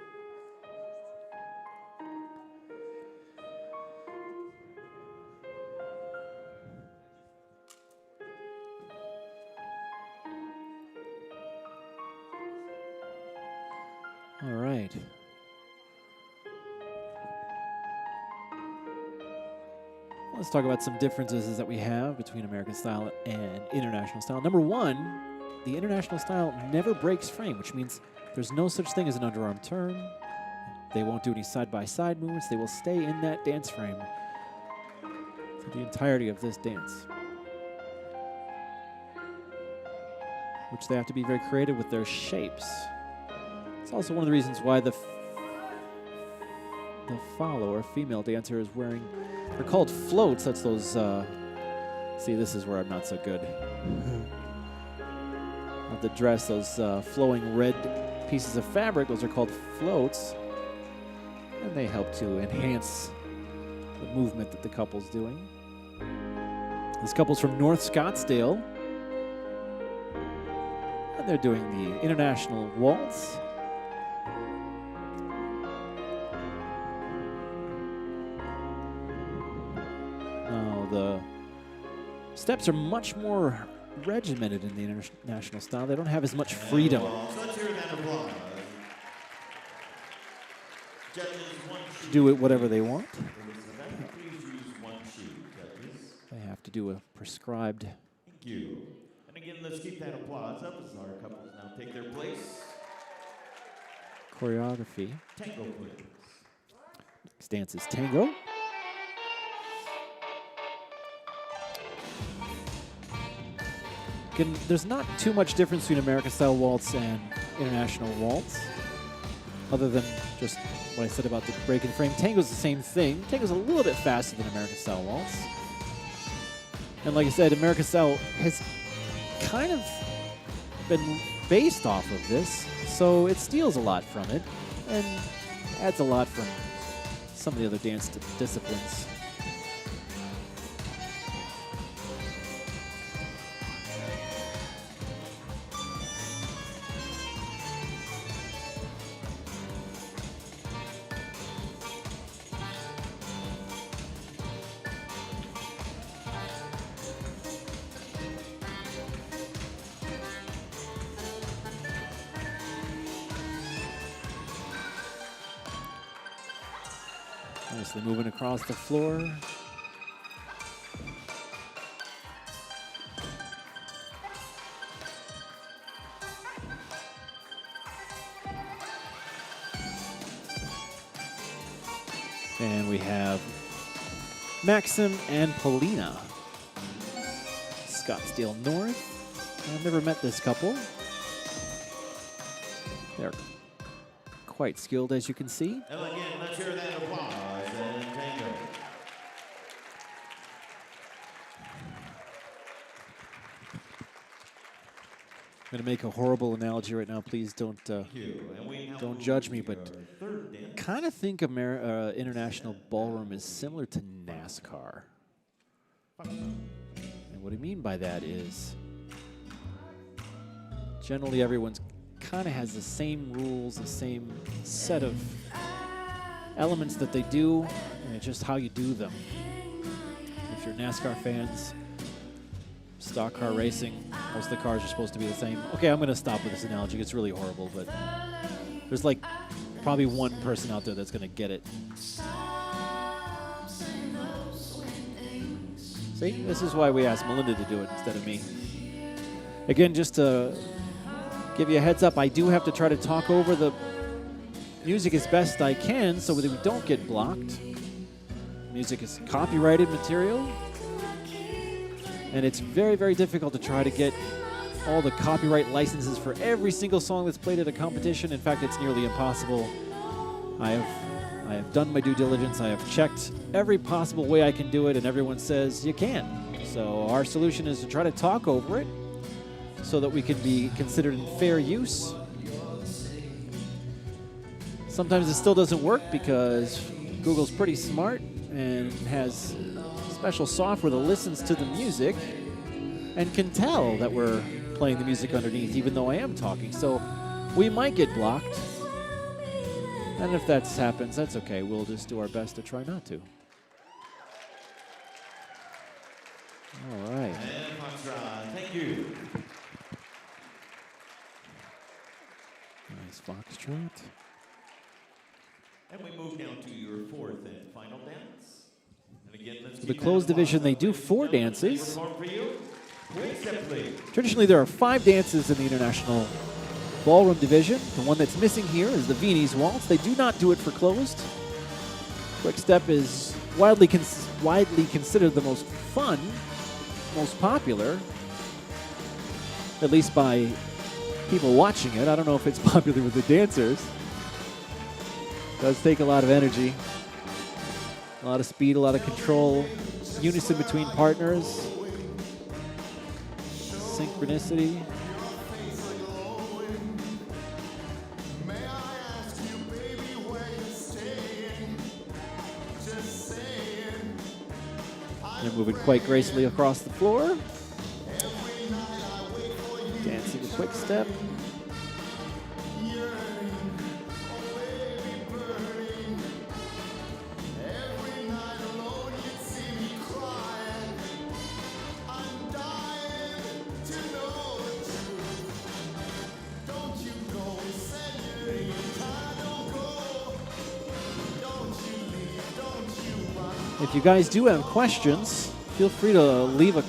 All right. Let's talk about some differences that we have between American style and international style. Number 1, the international style never breaks frame, which means there's no such thing as an underarm turn. They won't do any side-by-side movements. They will stay in that dance frame for the entirety of this dance, which they have to be very creative with their shapes. It's also one of the reasons why the follow or female dancer is wearing, they're called floats. That's those, see, this is where I'm not so good. Of the dress, those flowing red pieces of fabric, those are called floats. And they help to enhance the movement that the couple's doing. This couple's from North Scottsdale. And they're doing the international waltz. The steps are much more regimented in the international style. They don't have as much freedom. So let's hear that applause. Judges, one sheet. Do it whatever they want. Please use one sheet, judges. They have to do a prescribed. Thank you. And again, let's keep that applause up as our couples now take their place. Choreography. Tango, please. Next dance is tango. Again, there's not too much difference between American style waltz and international waltz, other than just what I said about the break and frame. Tango's the same thing. Tango's a little bit faster than American style waltz. And like I said, American style has kind of been based off of this, so it steals a lot from it and adds a lot from some of the other dance disciplines. Nicely moving across the floor. And we have Maxim and Polina. Scottsdale North. I've never met this couple. They're quite skilled, as you can see. And again, let's hear that applause and tango. I'm going to make a horrible analogy right now. Please don't judge me, but kind of think international ballroom is similar to NASCAR. And what I mean by that is generally everyone's kind of has the same rules, the same set of elements that they do, and it's just how you do them. If you're NASCAR fans, stock car racing, most of the cars are supposed to be the same. Okay, I'm going to stop with this analogy. It's really horrible, but there's like probably one person out there that's going to get it. See, this is why we asked Melinda to do it instead of me. Again, just to give you a heads up, I do have to try to talk over the music as best I can so that we don't get blocked. Music is copyrighted material, and it's very, very difficult to try to get all the copyright licenses for every single song that's played at a competition. In fact, it's nearly impossible. I have done my due diligence. I have checked every possible way I can do it, and everyone says you can't. So our solution is to try to talk over it so that we can be considered in fair use. Sometimes it still doesn't work because Google's pretty smart and has special software that listens to the music and can tell that we're playing the music underneath, even though I am talking. So we might get blocked. And if that happens, that's okay. We'll just do our best to try not to. All right. And Foxtrot, thank you. Nice foxtrot. And we move now to your fourth and final dance. And again, let's For the closed division, they do 4 dances. perform for you. Quick step, please. Traditionally, there are 5 dances in the international ballroom division. The one that's missing here is the Viennese waltz. They do not do it for closed. Quick step is widely considered the most fun, most popular, at least by people watching it. I don't know if it's popular with the dancers. It does take a lot of energy, a lot of speed, a lot of control, unison between partners, synchronicity. They're moving quite gracefully across the floor. Dancing a quick step. If you guys do have questions, feel free to leave a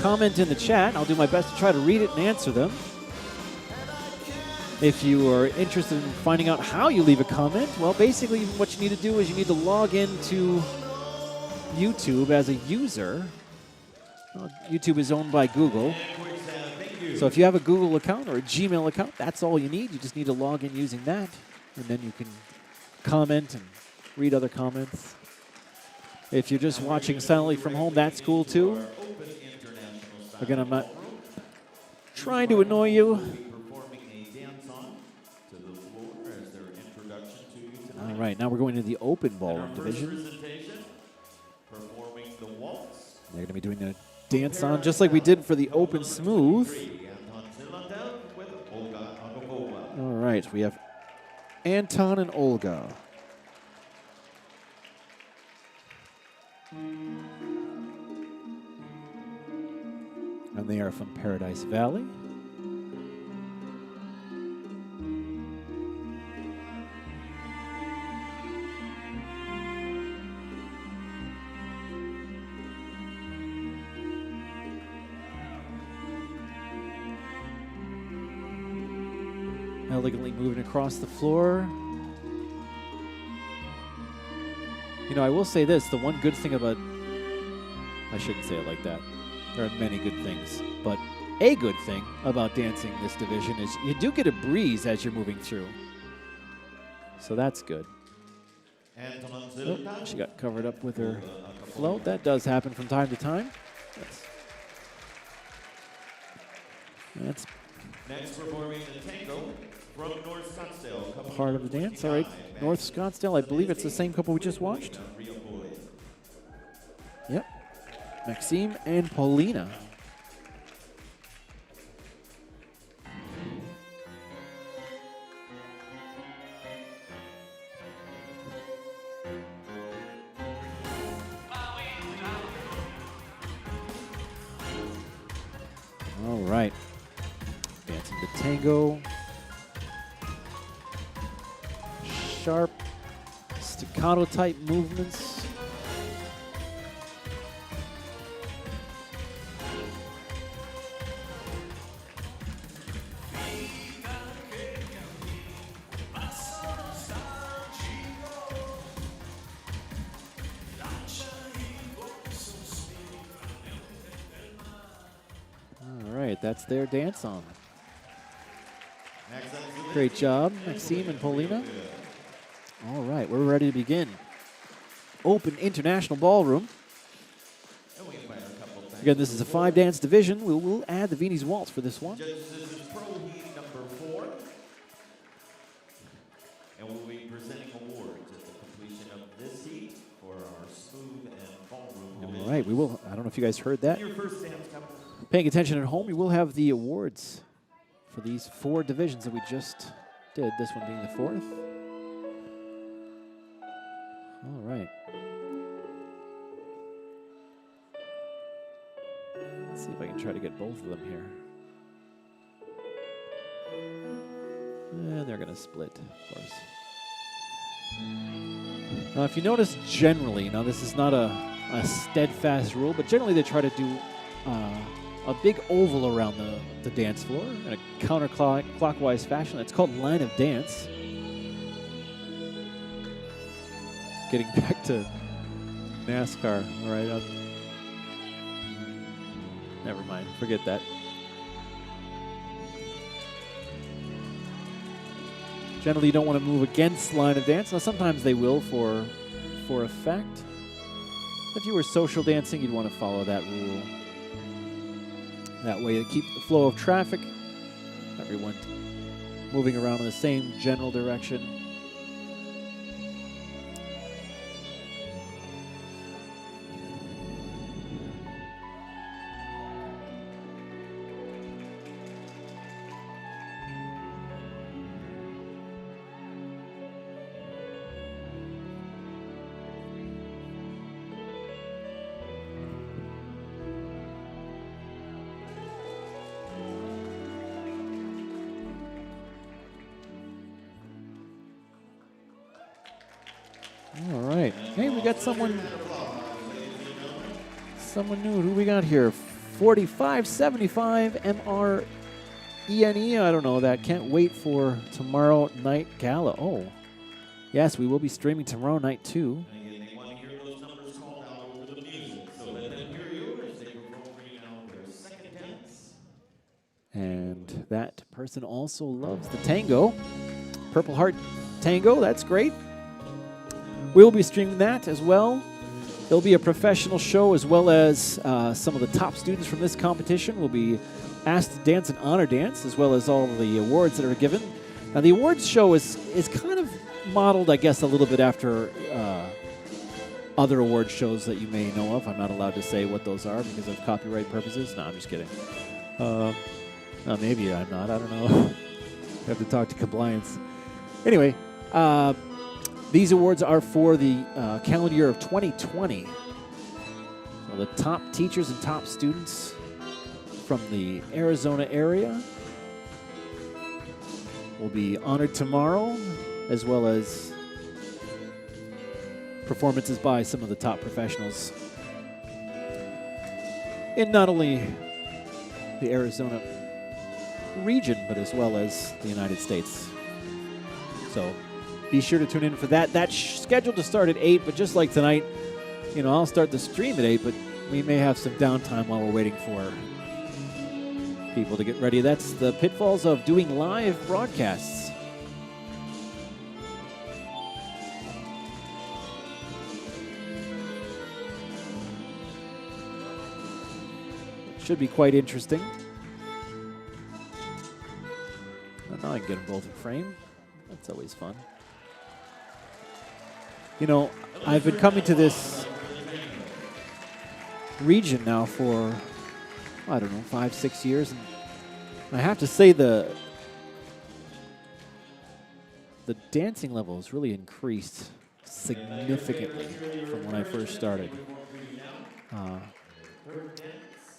comment in the chat. I'll do my best to try to read it and answer them. If you are interested in finding out how you leave a comment, well, basically what you need to do is you need to log into YouTube as a user. YouTube is owned by Google. So if you have a Google account or a Gmail account, that's all you need. You just need to log in using that, and then you can comment and read other comments. If you're just watching silently from home, that's cool too. Again, I'm not trying to annoy you. Performing a dance-on to the floor as their introduction to you tonight. All right, now we're going to the open And ballroom our first division. presentation, performing the waltz. They're going to be doing a dance on just like we did for the open smooth. With Olga Agapova. All right, we have Anton and Olga. And they are from Paradise Valley. Elegantly moving across the floor. You know, I will say this, the one good thing about, I shouldn't say it like that. There are many good things, but a good thing about dancing this division is you do get a breeze as you're moving through. So that's good. Oh, she got covered up with her float. That does happen from time to time. That's Next performing the tango from North Scottsdale. part of the dance. All right, North Scottsdale, I believe it's the same couple we just watched. Yep, Maxime and Paulina. All right, dancing the tango. Sharp staccato type movements. All right, that's their dance on. Great job, Maxime and Paulina. All right, we're ready to begin. Open International Ballroom. Again, this is a 5-dance division. We'll add the Viennese Waltz for this one. Judges, this is Pro Heat number 4. And we'll be presenting awards at the completion of this heat for our smooth and ballroom division. All right, we will. I don't know if you guys heard that. Your first dance couple. Paying attention at home, you will have the awards for these 4 divisions that we just did, this one being the 4th. All right. Let's see if I can try to get both of them here. And they're going to split, of course. Now, if you notice generally, now this is not a steadfast rule, but generally they try to do a big oval around the dance floor in a counterclockwise fashion. That's called line of dance. Getting back to NASCAR, all right? Never mind, forget that. Generally, you don't want to move against line of dance. Now, sometimes they will for effect. If you were social dancing, you'd want to follow that rule. That way, to keep the flow of traffic, everyone moving around in the same general direction. All right. Hey, we got someone new. Who we got here? 4575 MRENE. I don't know that. Can't wait for tomorrow night gala. Oh, yes, we will be streaming tomorrow night too. They want to hear those numbers called out over the music. So let them hear you as they perform now their second dance. And that person also loves the tango. Purple Heart Tango. That's great. We'll be streaming that as well. There'll be a professional show as well as some of the top students from this competition will be Asked to Dance and Honor Dance, as well as all the awards that are given. Now, the awards show is kind of modeled, I guess, a little bit after other award shows that you may know of. I'm not allowed to say what those are because of copyright purposes. No, I'm just kidding. Maybe I'm not. I don't know. I have to talk to compliance. Anyway, these awards are for the calendar year of 2020. So the top teachers and top students from the Arizona area will be honored tomorrow, as well as performances by some of the top professionals in not only the Arizona region, but as well as the United States. So be sure to tune in for that. That's scheduled to start at 8, but just like tonight, you know, I'll start the stream at 8, but we may have some downtime while we're waiting for people to get ready. That's the pitfalls of doing live broadcasts. Should be quite interesting. Well, now I can get them both in frame. That's always fun. You know, I've been coming to this region now for, I don't know, 5, 6 years. And I have to say the dancing level has really increased significantly from when I first started.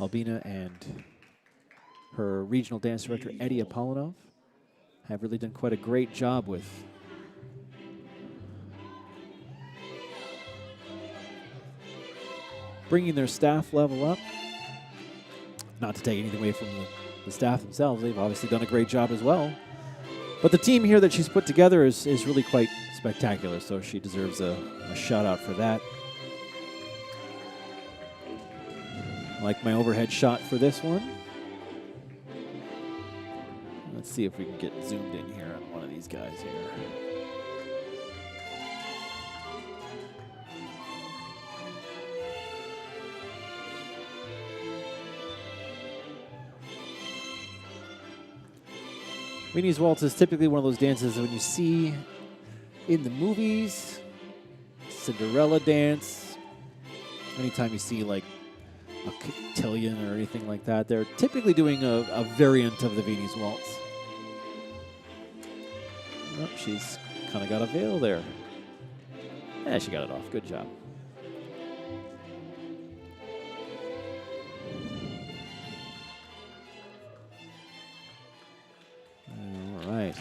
Albina and her regional dance director, Eddie Apollinov, have really done quite a great job with bringing their staff level up. Not to take anything away from the staff themselves. They've obviously done a great job as well. But the team here that she's put together is really quite spectacular, so she deserves a shout out for that. Like my overhead shot for this one. Let's see if we can get zoomed in here on one of these guys here. Viennese Waltz is typically one of those dances that when you see in the movies, Cinderella dance, anytime you see like a cotillion or anything like that, they're typically doing a variant of the Viennese Waltz. Oh, she's kind of got a veil there. Yeah, she got it off. Good job. All right.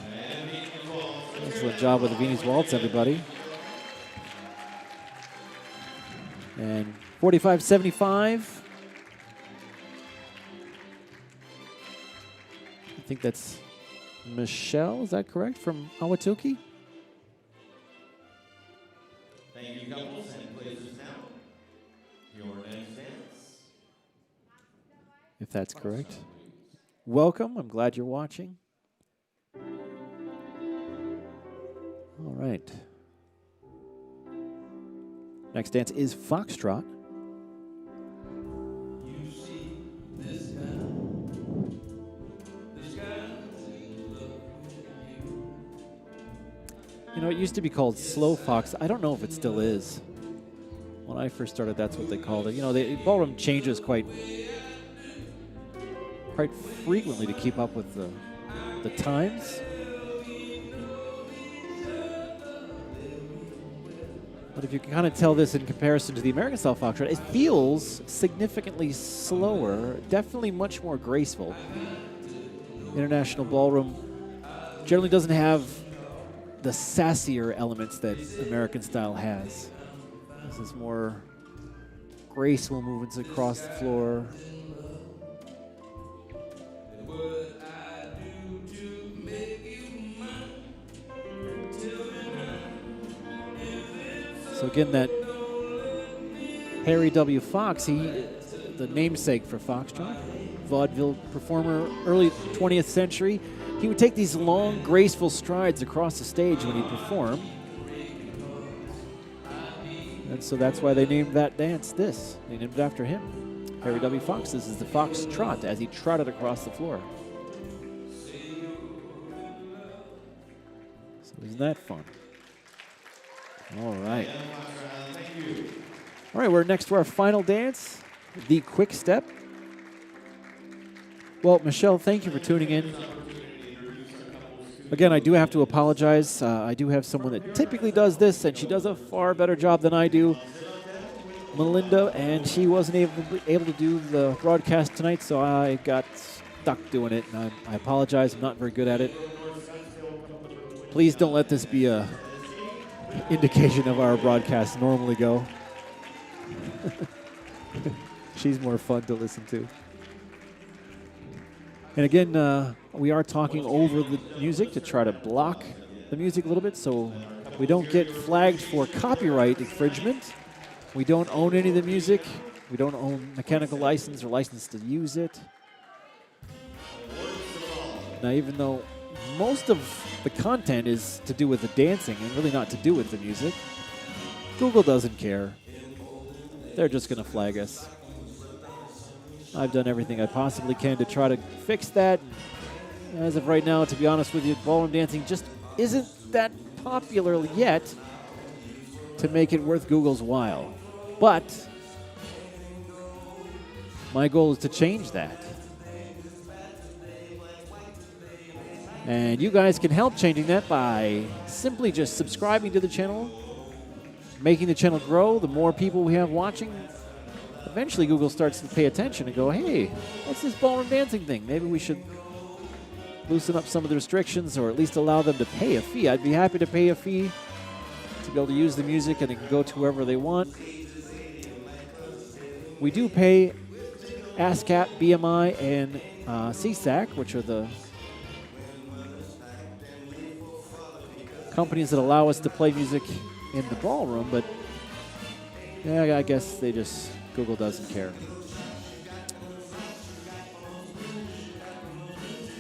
Excellent job with the Viennese Waltz, everybody. And 45-75. I think that's Michelle, is that correct, from Ahwatukee? Thank you, couples and places now. Your next dance. If that's correct. Welcome, I'm glad you're watching. All right. Next dance is Foxtrot. You know, it used to be called slow fox. I don't know if it still is. When I first started, that's what they called it. You know, the ballroom changes quite frequently to keep up with the times. But if you can kind of tell this in comparison to the American style foxtrot, it feels significantly slower, definitely much more graceful. International ballroom generally doesn't have the sassier elements that American style has. This is more graceful movements across the floor. So again, that Harry W. Fox, the namesake for Foxtrot, vaudeville performer, early 20th century, he would take these long, graceful strides across the stage when he'd perform. And so that's why they named that dance this. They named it after him. Harry W. Fox. This is the Fox Trot as he trotted across the floor. So isn't that fun? All right. All right, we're next to our final dance, the quick step. Well, Michelle, thank you for tuning in. Again, I do have to apologize. I do have someone that typically does this, and she does a far better job than I do, Melinda, and she wasn't able to do the broadcast tonight, so I got stuck doing it, and I apologize. I'm not very good at it. Please don't let this be a indication of our broadcasts normally go. She's more fun to listen to. And again, we are talking over the music to try to block the music a little bit so we don't get flagged for copyright infringement. We don't own any of the music. We don't own mechanical license or license to use it. Now, even though most of the content is to do with the dancing and really not to do with the music, Google doesn't care. They're just going to flag us. I've done everything I possibly can to try to fix that. As of right now, to be honest with you, ballroom dancing just isn't that popular yet to make it worth Google's while. But my goal is to change that. And you guys can help changing that by simply just subscribing to the channel, making the channel grow. The more people we have watching, eventually Google starts to pay attention and go, hey, what's this ballroom dancing thing? Maybe we should loosen up some of the restrictions or at least allow them to pay a fee. I'd be happy to pay a fee to be able to use the music and it can go to whoever they want. We do pay ASCAP, BMI, and CSAC, which are the companies that allow us to play music in the ballroom, but yeah, I guess Google doesn't care.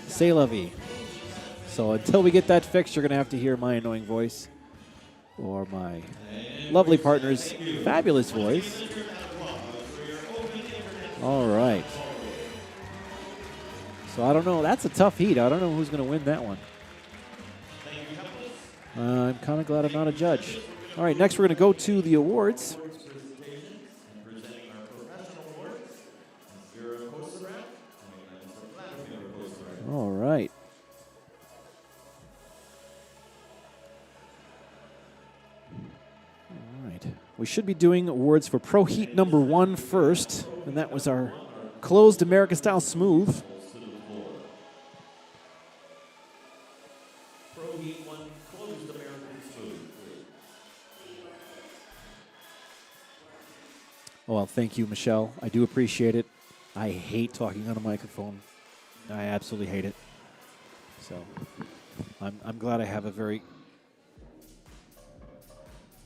C'est la vie. So until we get that fixed, you're going to have to hear my annoying voice or my lovely partner's fabulous voice. All right. So I don't know. That's a tough heat. I don't know who's going to win that one. I'm kind of glad I'm not a judge. All right, next we're going to go to the awards. All right. All right. We should be doing awards for Pro Heat number 1 first, and that was our closed American Style Smooth. Oh, well, thank you, Michelle. I do appreciate it. I hate talking on a microphone. I absolutely hate it. So I'm glad I have a very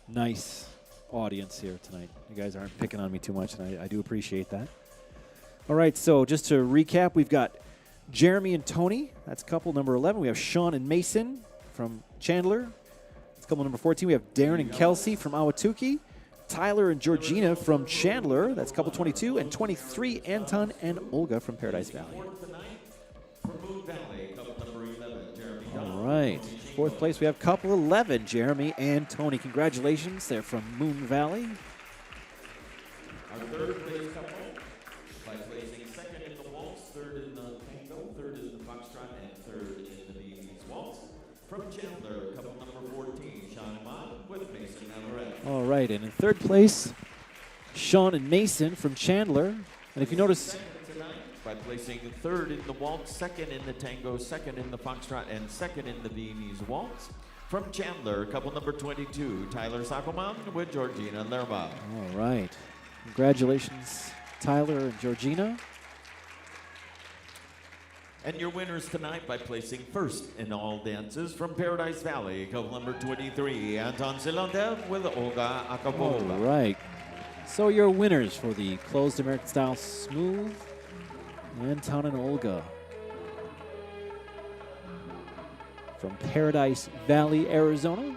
nice audience here tonight. You guys aren't picking on me too much, and I do appreciate that. All right, so just to recap, we've got Jeremy and Tony. That's couple number 11. We have Sean and Mason from Chandler. That's couple number 14. We have Darren and Kelsey from Ahwatukee. Tyler and Georgina from Chandler. That's couple 22. And 23, Anton and Olga from Paradise Valley. All right. Fourth place, we have couple 11, Jeremy and Tony. Congratulations. They're from Moon Valley. Our third place couple, by placing second in the waltz, third in the tango, third in the foxtrot, and third in the Viennese waltz. From Chandler, couple number 14, Sean and Mon with Mason Alvarez. All right, and in third place, Sean and Mason from Chandler. And if you notice, by placing third in the waltz, second in the tango, second in the foxtrot, and second in the Viennese waltz. From Chandler, couple number 22, Tyler Sackelman with Georgina Lerma. all right. Congratulations, Tyler and Georgina. And your winners tonight by placing first in all dances from Paradise Valley, couple number 23, Anton Silandev with Olga All Akapova. right. So your winners for the closed American Style Smooth, Anton and Olga. From Paradise Valley, Arizona,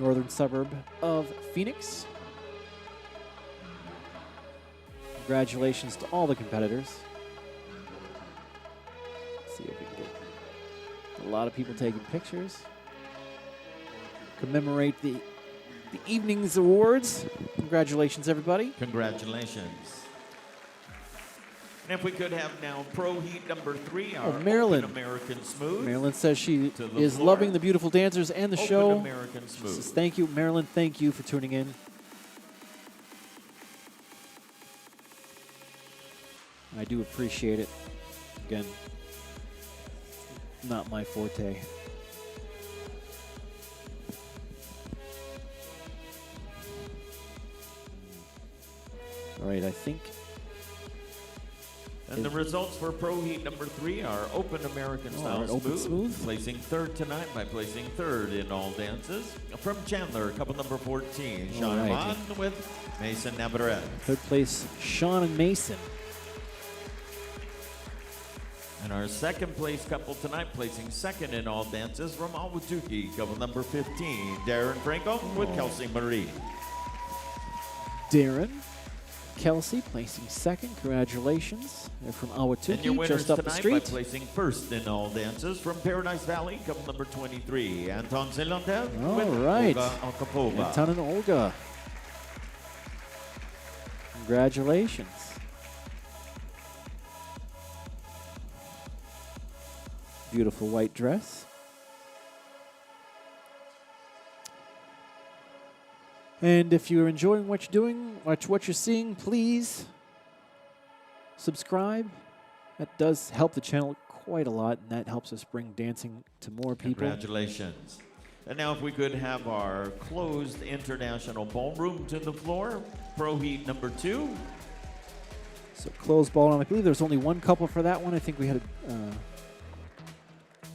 northern suburb of Phoenix. Congratulations to all the competitors. Let's see if we can get a lot of people taking pictures. Commemorate the evening's awards. Congratulations, everybody. Congratulations. And if we could have now Pro Heat number 3, our Marilyn. Open American Smooth. Marilyn says she To the is floor. loving the beautiful dancers and the Open show. American Smooth. Says, thank you, Marilyn. Thank you for tuning in. I do appreciate it. Again, not my forte. All right, I think. And the results for Pro Heat number 3 are Open American Style right, Open Smooth. placing 3rd tonight by placing 3rd in all dances. From Chandler, couple number 14, All Sean right. Amon with Mason Navarrete. Third place, Sean and Mason. And our 2nd place couple tonight, placing 2nd in all dances, from Awatuki, couple number 15, Darren Franco with Kelsey Marie. Darren, Kelsey placing 2nd. Congratulations. They're from And your Awatuki, winners just up the tonight by street. placing 1st in all dances, from Paradise Valley, couple number 23, Anton Zelandev All with right. Olga Alkapova. Anton and Olga. Congratulations. Beautiful white dress. And if you're enjoying what you're doing, what you're seeing, please subscribe. That does help the channel quite a lot, and that helps us bring dancing to more people. Congratulations. And now if we could have our closed international ballroom to the floor, Pro Heat number 2. So closed ballroom. I believe there's only one couple for that one. I think we had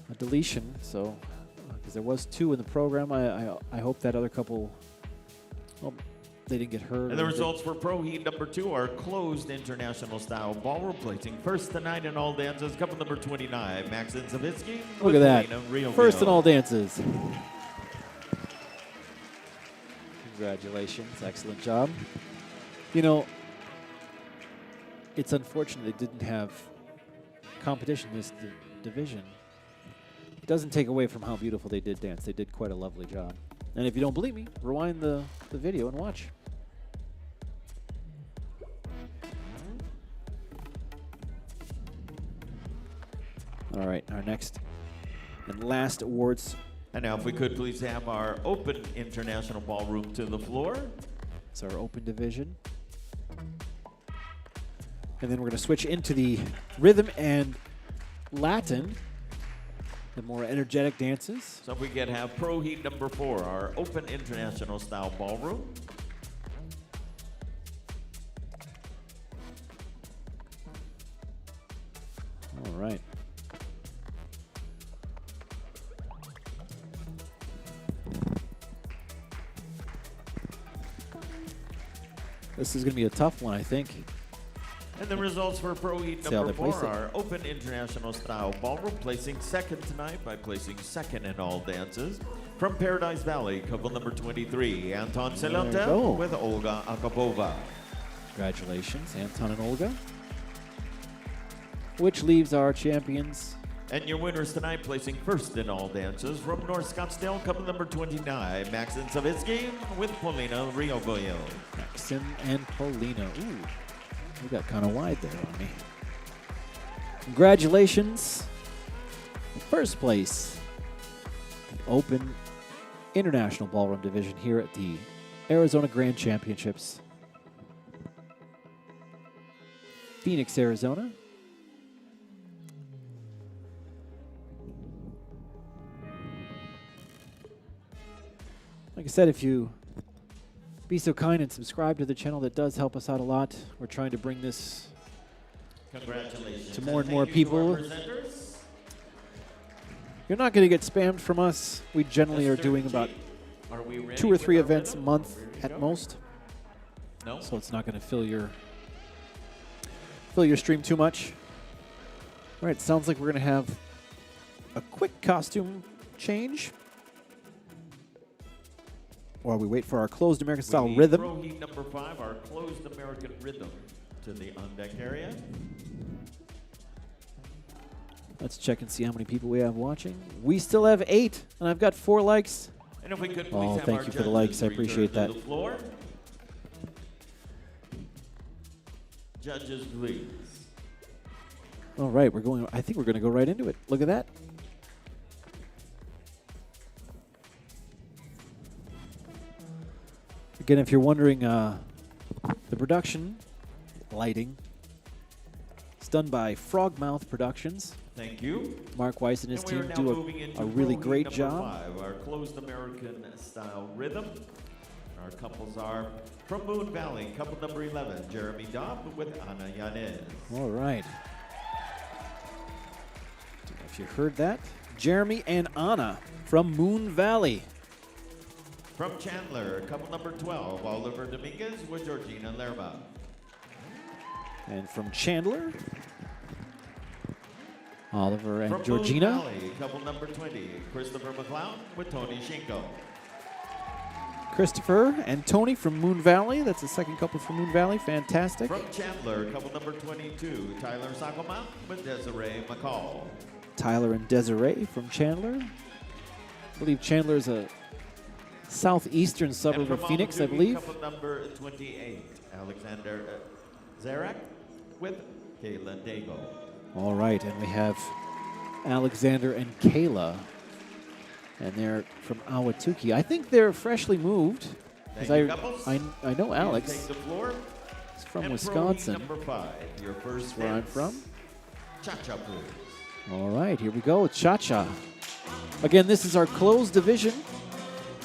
a deletion, so because there was 2 in the program. I hope that other couple, well, they didn't get hurt. And the results for Pro Heat number 2 are closed international style ballroom, placing 1st tonight in all dances, couple number 29, Maxine Savitsky. Look at that. First in all dances. Congratulations. Excellent job. You know, it's unfortunate they didn't have competition in this division. It doesn't take away from how beautiful they did dance. They did quite a lovely job. And if you don't believe me, rewind the video and watch. All right, our next and last awards. And now if we could please have our open international ballroom to the floor. It's our open division. And then we're going to switch into the rhythm and Latin, the more energetic dances. So if we could have Pro Heat number 4, our open international style ballroom. All right. This is going to be a tough one, I think. And the results for Pro Heat See how number they place 4 it. are open international style ballroom, placing 2nd tonight by placing 2nd in all dances. From Paradise Valley, couple number 23, Anton There you go. Selontev with Olga Akapova. Congratulations, Anton and Olga. Which leaves our champions. And your winners tonight, placing 1st in all dances. From North Scottsdale, couple number 29, Maxine Savitsky with Polina Riogoyo. Maxim and Paulina. Ooh, we got kind of wide there on me. Congratulations. First place, the Open International Ballroom Division here at the Arizona Grand Championships. Phoenix, Arizona. Like I said, if you be so kind and subscribe to the channel, that does help us out a lot. We're trying to bring this Congratulations. to more and thank more you to our people. presenters. You're not going to get spammed from us. We generally are Mr. doing G, about are we ready 2 or with 3 our events a rhythm? month Ready to at go? most, No? so it's not going to fill your stream too much. All right, sounds like we're going to have a quick costume change while we wait for our closed American style We need rhythm. Pro Heat number 5, our closed American rhythm. to the on-deck area. Let's check and see how many people we have watching. We still have 8, and I've got 4 likes. And if we could please Oh, have thank our you for the judges likes. I return appreciate to that. the floor. Judges, please. All right, I think we're going to go right into it. Look at that. Again, if you're wondering, the production, lighting, it's done by Frogmouth Productions. Thank you. Mark Weiss and his And we are team now do moving into a really row heat great number job. 5, our closed American style rhythm. Our couples are from Moon Valley, couple number 11, Jeremy Dobb with Ana Yanez. All right. Don't know if you heard that. Jeremy and Anna from Moon Valley. From Chandler, couple number 12, Oliver Dominguez with Georgina Lerma. And from Chandler, Oliver and From Georgina. Moon Valley, couple number 20, Christopher McLeod with Tony Shinko. Christopher and Tony from Moon Valley. That's the second couple from Moon Valley. Fantastic. From Chandler, couple number 22, Tyler Sakoma with Desiree McCall. Tyler and Desiree from Chandler. I believe Chandler is a southeastern suburb And of from Phoenix, I Albuquerque, believe. couple number 28, Alexander Zarak with Kayla Dago. All right, and we have Alexander and Kayla. And they're from Ahwatukee. I think they're freshly moved. Thank Because you, couples. I know Alex. Take the floor. He's from And Wisconsin. number 5, your first That's where I'm dance. from. Cha-cha, please. All right, here we go. Cha-cha. Again, this is our closed division.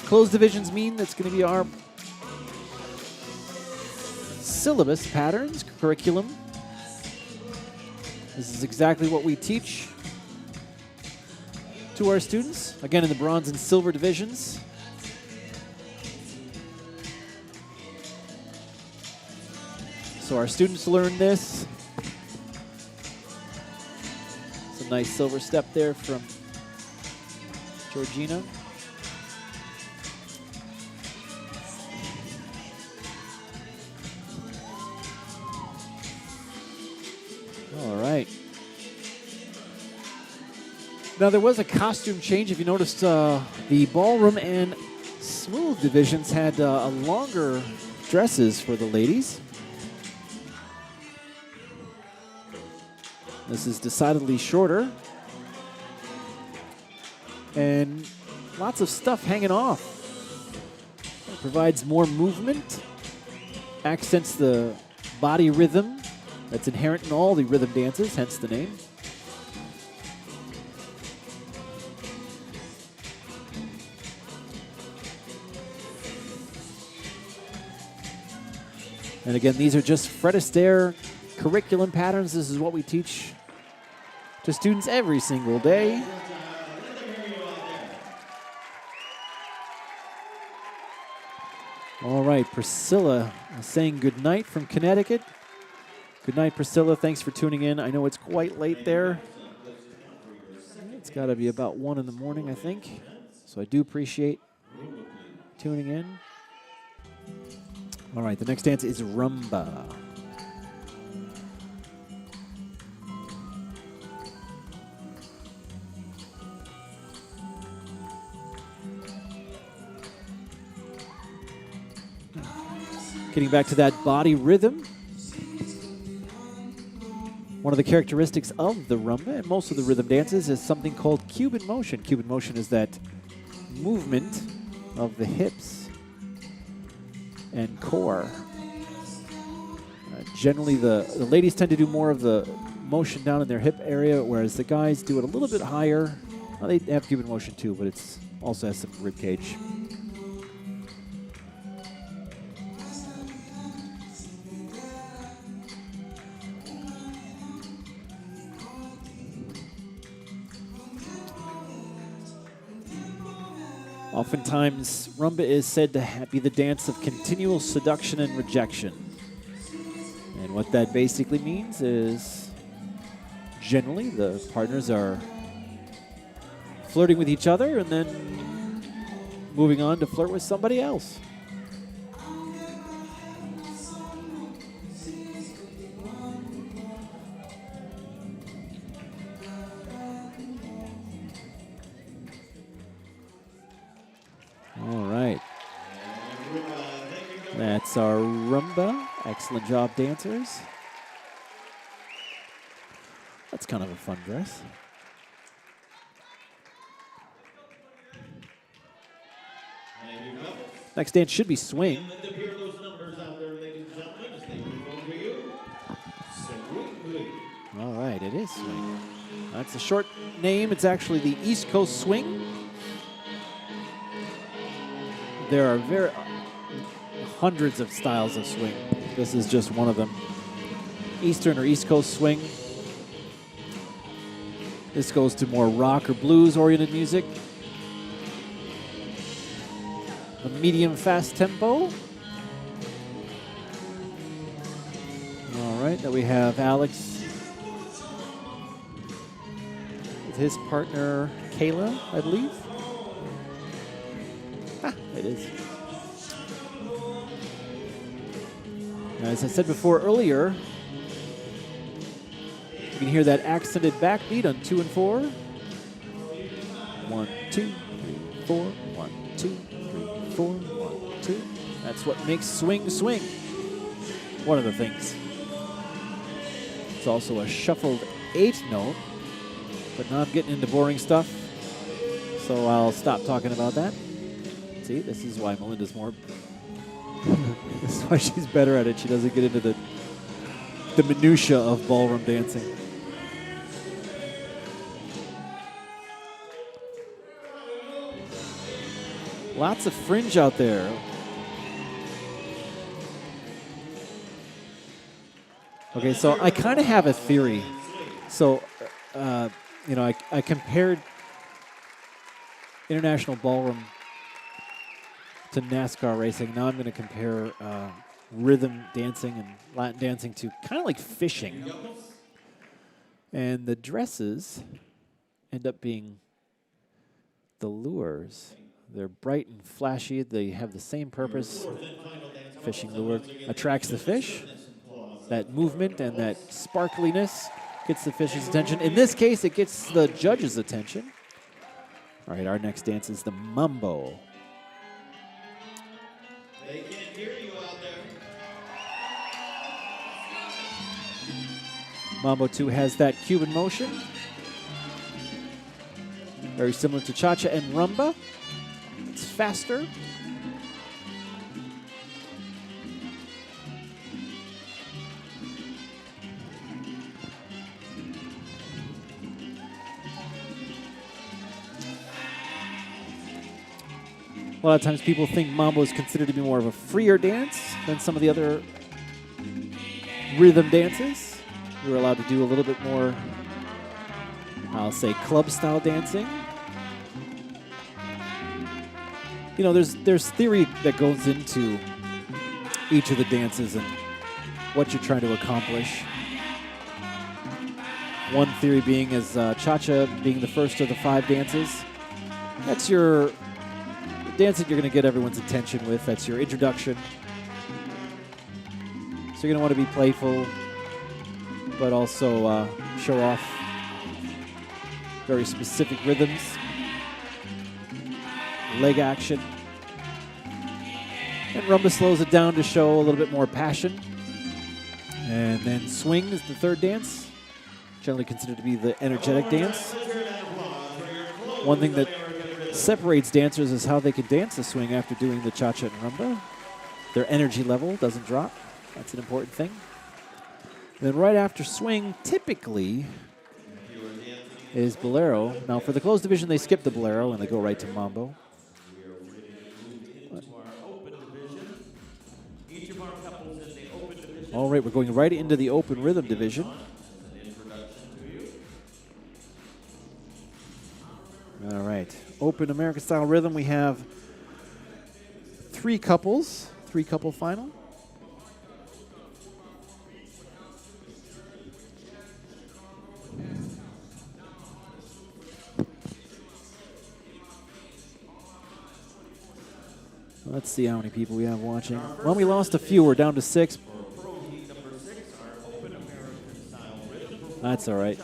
Closed divisions mean that's going to be our syllabus patterns, curriculum. This is exactly what we teach to our students. Again, in the bronze and silver divisions. So our students learn this. It's a nice silver step there from Georgina. All right. Now, there was a costume change. If you noticed, the ballroom and smooth divisions had longer dresses for the ladies. This is decidedly shorter. And lots of stuff hanging off. It provides more movement, accents the body rhythm that's inherent in all the rhythm dances, hence the name. And again, these are just Fred Astaire curriculum patterns. This is what we teach to students every single day. All right, Priscilla saying good night from Connecticut. Good night, Priscilla. Thanks for tuning in. I know it's quite late there. It's got to be about 1 in the morning, I think. So I do appreciate tuning in. All right, the next dance is rumba. Getting back to that body rhythm. One of the characteristics of the rumba and most of the rhythm dances is something called Cuban motion. Cuban motion is that movement of the hips and core. Generally, the ladies tend to do more of the motion down in their hip area, whereas the guys do it a little bit higher. Well, they have Cuban motion too, but it's also has some rib cage. Oftentimes, rumba is said to be the dance of continual seduction and rejection. And what that basically means is generally the partners are flirting with each other and then moving on to flirt with somebody else. That's our rumba. Excellent job, dancers. That's kind of a fun dress. Next dance should be swing. All right, it is swing. That's a short name. It's actually the East Coast Swing. There are hundreds of styles of swing. This is just one of them. Eastern or East Coast Swing. This goes to more rock or blues oriented music. A medium fast tempo. All right, then we have Alex with his partner Kayla, I believe. It is. Now, as I said before earlier, you can hear that accented backbeat on 2 and 4. 1, 2, 3, 4. 1, 2, 3, 4. 1, 2. That's what makes swing swing. One of the things. It's also a shuffled 8th note, but now I'm getting into boring stuff, so I'll stop talking about that. See, this is why Melinda's more. This is why she's better at it. She doesn't get into the minutia of ballroom dancing. Lots of fringe out there. Okay, so I kind of have a theory. So, you know, I compared international ballroom to NASCAR racing. Now I'm going to compare rhythm dancing and Latin dancing to kind of like fishing. And the dresses end up being the lures. They're bright and flashy. They have the same purpose. Fishing lure attracts the fish. That movement and that sparkliness gets the fish's attention. In this case, it gets the judge's attention. All right, our next dance is the mambo. They can't hear you out there. Mambo 2 has that Cuban motion. Very similar to cha-cha and rumba. It's faster. A lot of times people think mambo is considered to be more of a freer dance than some of the other rhythm dances. You're allowed to do a little bit more, I'll say, club-style dancing. You know, there's theory that goes into each of the dances and what you're trying to accomplish. One theory being is cha-cha being the first of the 5 dances. That's your dance that you're going to get everyone's attention with. That's your introduction. So you're going to want to be playful, but also show off very specific rhythms, leg action. And rumba slows it down to show a little bit more passion. And then swing is the 3rd dance, generally considered to be the energetic dance. One thing that separates dancers is how they can dance the swing after doing the cha-cha and rumba. Their energy level doesn't drop. That's an important thing. And then right after swing, typically, is bolero. Now, for the closed division, they skip the bolero and they go right to mambo. All right, we're going right into the open rhythm division. All right, open American style rhythm. We have 3 couples, 3-couple final. Let's see how many people we have watching. Well, we lost a few. We're down to 6. That's all right.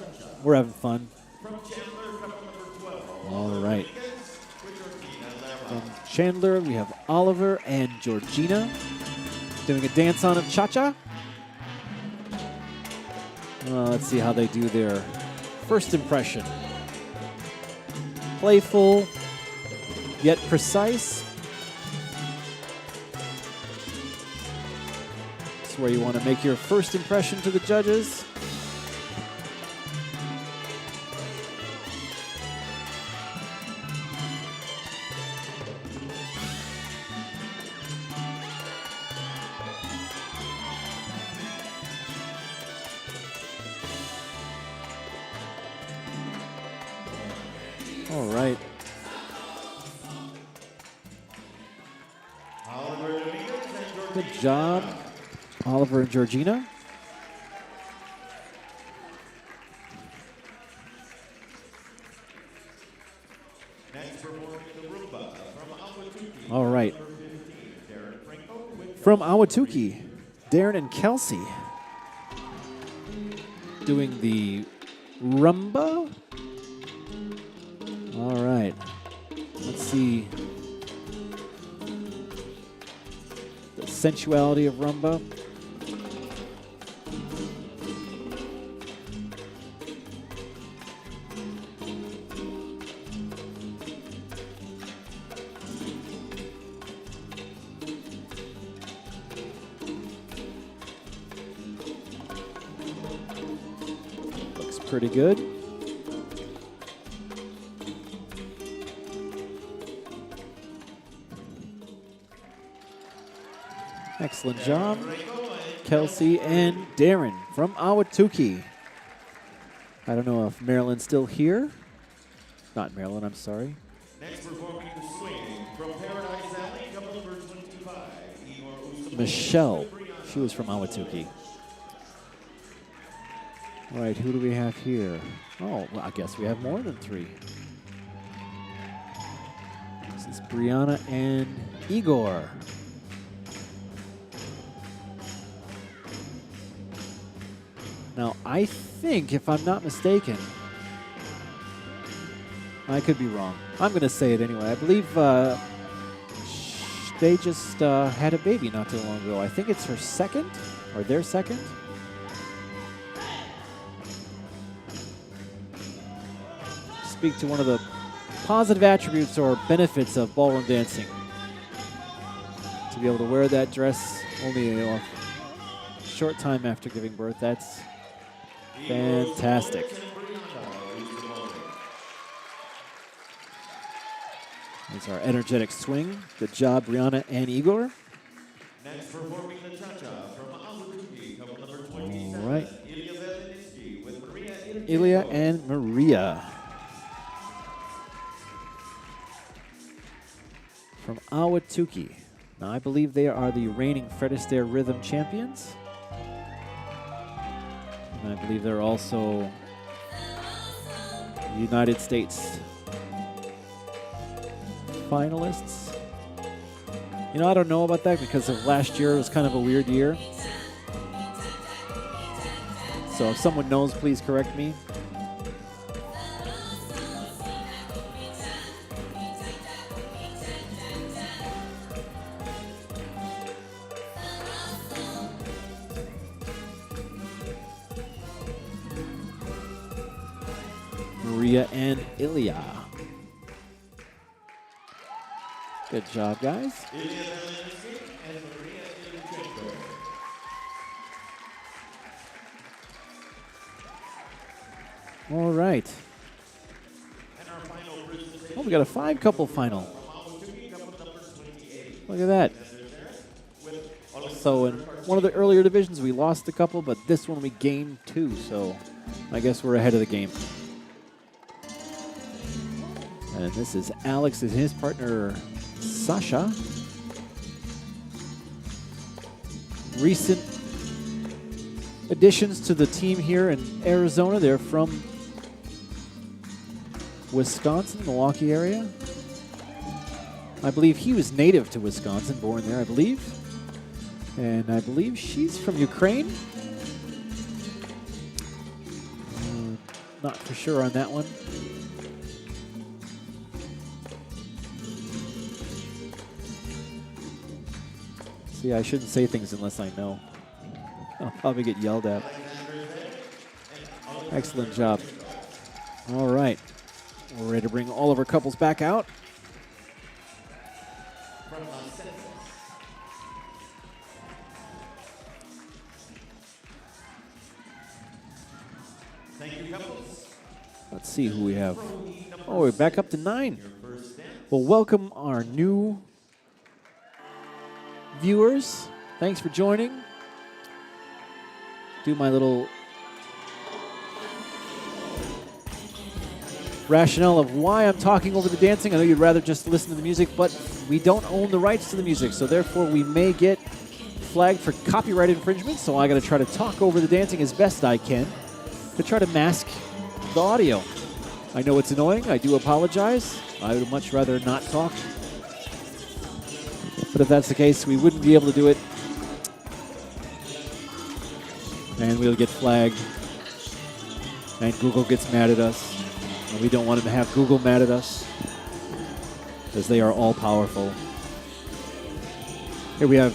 We're having fun. All right. From Chandler, we have Oliver and Georgina. Doing a dance on of cha-cha. Let's see how they do their first impression. Playful, yet precise. It's where you want to make your first impression to the judges. All right. Good job, Oliver and Georgina. Next performing the rumba from Awatuki. All right. Number 15, Darren Franco with From Awatuki, Darren and Kelsey doing the rumba. All right. Let's see the sensuality of rumba. Looks pretty good. Excellent job, Kelsey and Darren from Awatuki. I don't know if Marilyn's still here. Not Marilyn, I'm sorry. next performing the swing from Paradise Alley, couple number 25. Igor Usama. Michelle, she was from Awatuki. All right, who do we have here? Oh, well, I guess we have more than three. This is Brianna and Igor. Now, I think, if I'm not mistaken, I could be wrong. I'm going to say it anyway. I believe they just had a baby not too long ago. I think it's her second, or their second. Speak to one of the positive attributes or benefits of ballroom dancing. To be able to wear that dress only a short time after giving birth, that's fantastic. It's our energetic swing. Good job, Brianna and Igor. Next performing the cha-cha from Awatuki, couple number 27. All right. Ilya Velinitsky with Maria Ilya and Maria. From Awatuki. Now, I believe they are the reigning Fred Astaire Rhythm champions. And I believe they're also United States finalists. You know, I don't know about that because of last year. It was kind of a weird year. So if someone knows, please correct me. Maria and Ilya. Good job, guys. Ilya Velinitsky and Maria Ilyichenko. All right. And our final presentation Oh, we got a five-couple final. from Awatuki, couple number 28. Look at that. So in one of the earlier divisions, we lost a couple, but this one we gained two. So I guess we're ahead of the game. And this is Alex and his partner, Sasha. Recent additions to the team here in Arizona. They're from Wisconsin, Milwaukee area. I believe he was native to Wisconsin, born there, I believe. And I believe she's from Ukraine. Not for sure on that one. See, I shouldn't say things unless I know. I'll probably get yelled at. Excellent job. All right. We're ready to bring all of our couples back out. Thank you, couples. Let's see who we have. Oh, we're back up to 9. Well, welcome our new viewers. Thanks for joining. Do my little rationale of why I'm talking over the dancing. I know you'd rather just listen to the music, but we don't own the rights to the music, so therefore we may get flagged for copyright infringement, so I got to try to talk over the dancing as best I can to try to mask the audio. I know it's annoying. I do apologize. I would much rather not talk. But if that's the case, we wouldn't be able to do it. And we'll get flagged. And Google gets mad at us. And we don't want to have Google mad at us, because they are all powerful. Here we have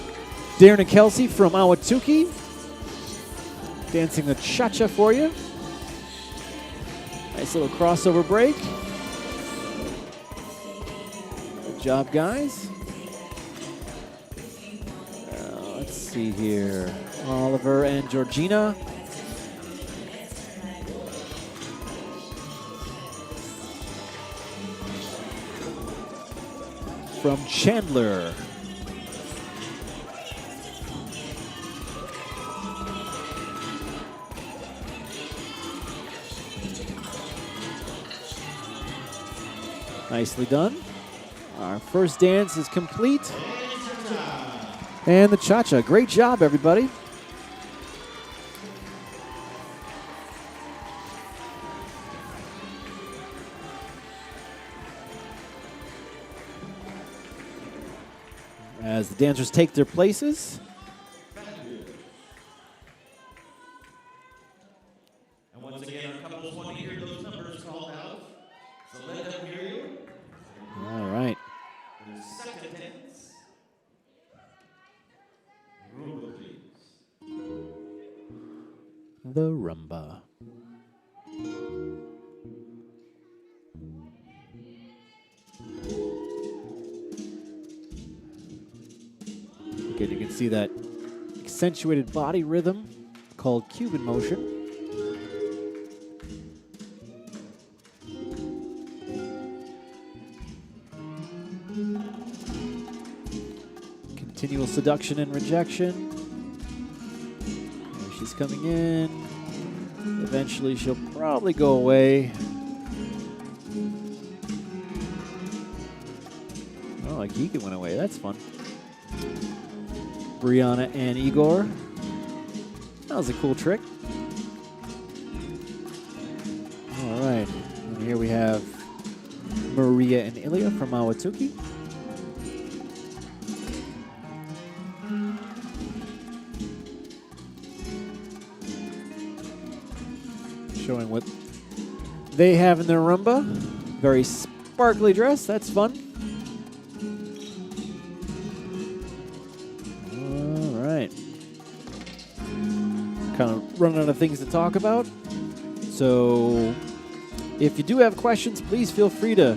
Darren and Kelsey from Ahwatukee dancing the cha-cha for you. Nice little crossover break. Good job, guys. Let's see here. Oliver and Georgina. From Chandler. Nicely done. Our first dance is complete. And the cha-cha. Great job, everybody. As the dancers take their places. And once again, our couples want to hear those numbers called out. So let them hear you. All right. Second dance. Rumba, please. The rumba. Again, you can see that accentuated body rhythm called Cuban motion. Continual seduction and rejection. There she's coming in. Eventually she'll probably go away. Oh, like he went away. That's fun. Brianna and Igor. That was a cool trick. All right. And here we have Maria and Ilya from Ahwatukee. Showing what they have in their rumba. Very sparkly dress. That's fun. All right. Kind of running out of things to talk about. So if you do have questions, please feel free to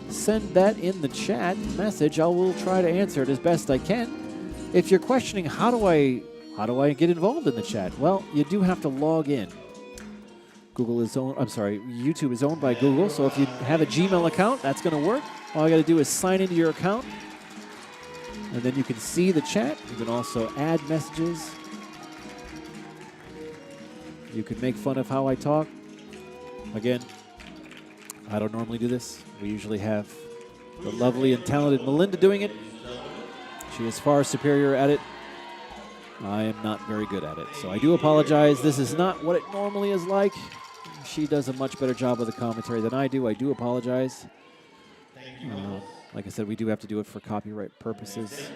send that in the chat message. I will try to answer it as best I can. If you're questioning how do I get involved in the chat? Well, you do have to log in. YouTube is owned by Google, so if you have a Gmail account, that's going to work. All you got to do is sign into your account, and then you can see the chat. You can also add messages. You can make fun of how I talk. Again, I don't normally do this. We usually have the lovely and talented Melinda doing it. She is far superior at it. I am not very good at it, so I do apologize. This is not what it normally is like. She does a much better job of the commentary than I do. I do apologize. Like I said, we do have to do it for copyright purposes.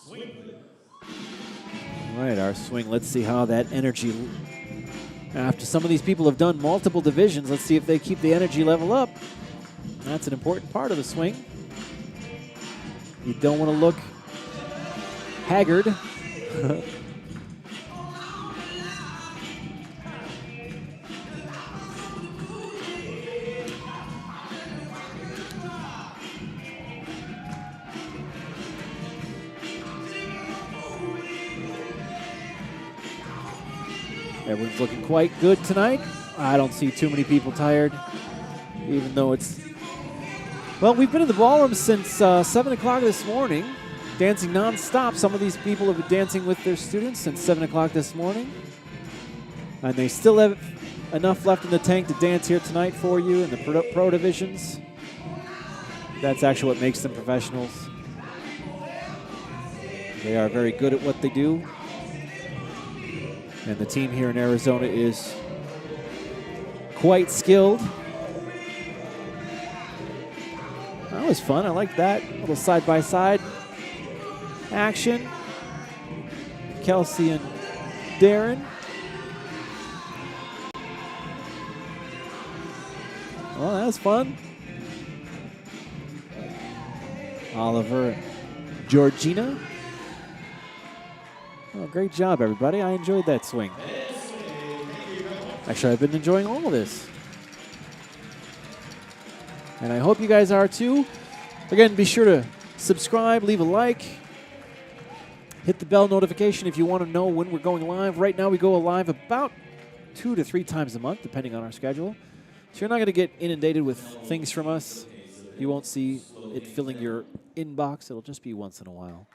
All right, our swing. Let's see how that energy, after some of these people have done multiple divisions, let's see if they keep the energy level up. That's an important part of the swing. You don't want to look haggard. Everyone's looking quite good tonight. I don't see too many people tired, even though it's... Well, we've been in the ballroom since 7 o'clock this morning, dancing non-stop. Some of these people have been dancing with their students since 7 o'clock this morning. And they still have enough left in the tank to dance here tonight for you in the pro divisions. That's actually what makes them professionals. They are very good at what they do. And the team here in Arizona is quite skilled. That was fun. I like that. A little side-by-side action. Kelsey and Darren. Well, that was fun. Oliver and Georgina. Oh, great job, everybody. I enjoyed that swing. Actually, I've been enjoying all of this. And I hope you guys are too. Again, be sure to subscribe, leave a like, hit the bell notification if you want to know when we're going live. Right now, we go live about 2 to 3 times a month, depending on our schedule. So you're not going to get inundated with things from us. You won't see it filling your inbox. It'll just be once in a while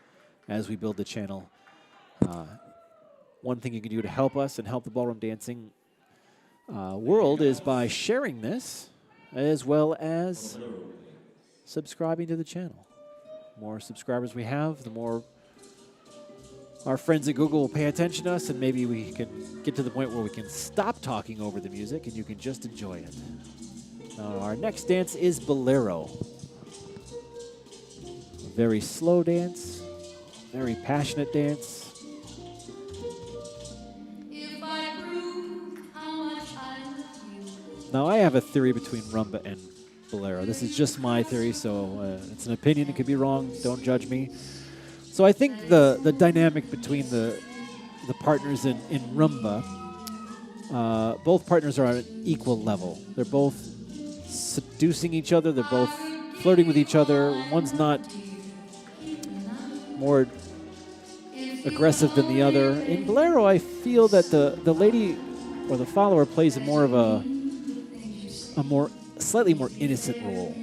as we build the channel. One thing you can do to help us and help the ballroom dancing world is by sharing this, as well as subscribing to the channel. The more subscribers we have, the more our friends at Google will pay attention to us, and maybe we can get to the point where we can stop talking over the music and you can just enjoy it. Our next dance is Bolero. A very slow dance, very passionate dance. Now, I have a theory between rumba and bolero. This is just my theory, so it's an opinion. It could be wrong. Don't judge me. So I think the dynamic between the partners in rumba, both partners are at an equal level. They're both seducing each other. They're both flirting with each other. One's not more aggressive than the other. In bolero, I feel that the lady or the follower plays more of a slightly more innocent role.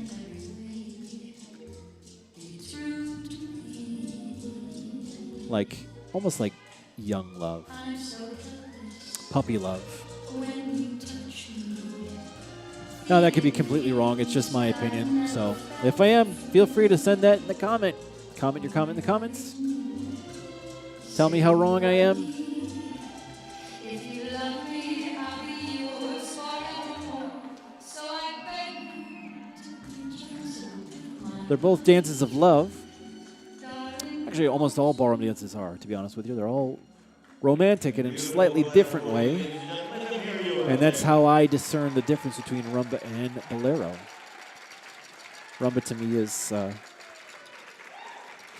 Like, almost like young love, puppy love. Now, that could be completely wrong. It's just my opinion. So if I am, feel free to send that in the comment. Comment your comment in the comments. Tell me how wrong I am. They're both dances of love. Actually, almost all ballroom dances are, to be honest with you. They're all romantic in a slightly different way. And that's how I discern the difference between rumba and bolero. Rumba, to me, is the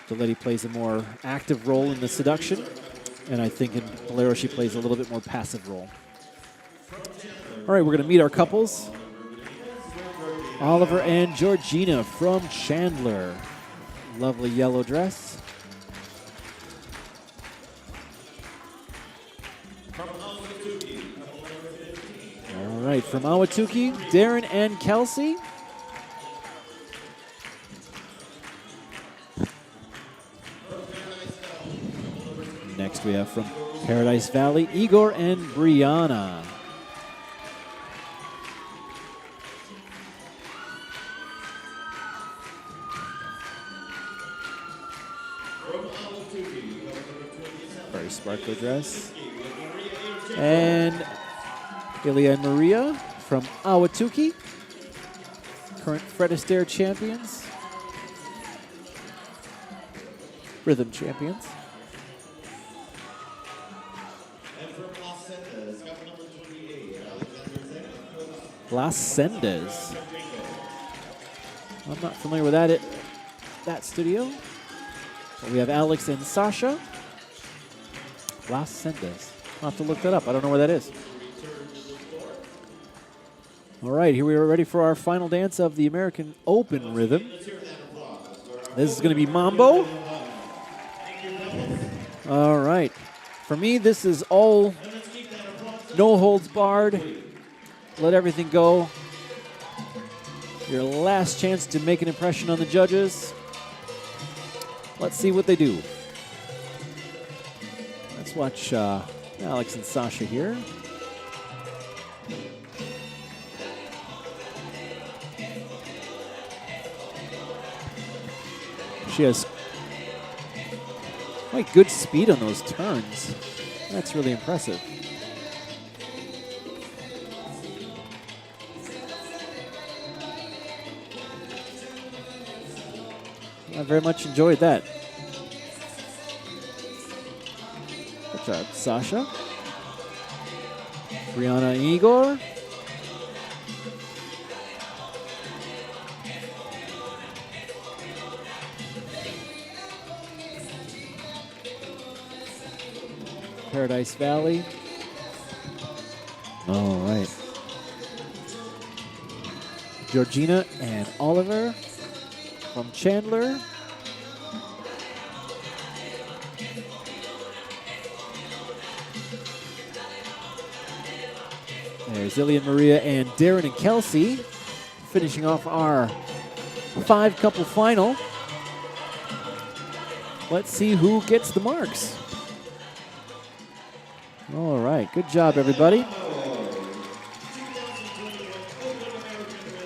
lady plays a more active role in the seduction. And I think in bolero, she plays a little bit more passive role. All right, we're going to meet our couples. Oliver and Georgina from Chandler. Lovely yellow dress. All right, from Ahwatukee, Darren and Kelsey. Next we have from Paradise Valley, Igor and Brianna. Very sparkly dress. And Ilya and Maria from Ahwatukee, current Fred Astaire champions, rhythm champions. Las Sendas. I'm not familiar with that studio. We have Alex and Sasha. Las Sendas. I'll have to look that up. I don't know where that is. All right, here we are ready for our final dance of the American Open rhythm. This is going to be Mambo. All right. For me, this is all no holds barred. Let everything go. Your last chance to make an impression on the judges. Let's see what they do. Let's watch Alex and Sasha here. She has quite good speed on those turns. That's really impressive. I very much enjoyed that. Good job, Sasha. Brianna and Igor. Paradise Valley. All right. Georgina and Oliver from Chandler. There's Zillian Maria and Darren and Kelsey finishing off our 5-couple final. Let's see who gets the marks. All right, good job, everybody.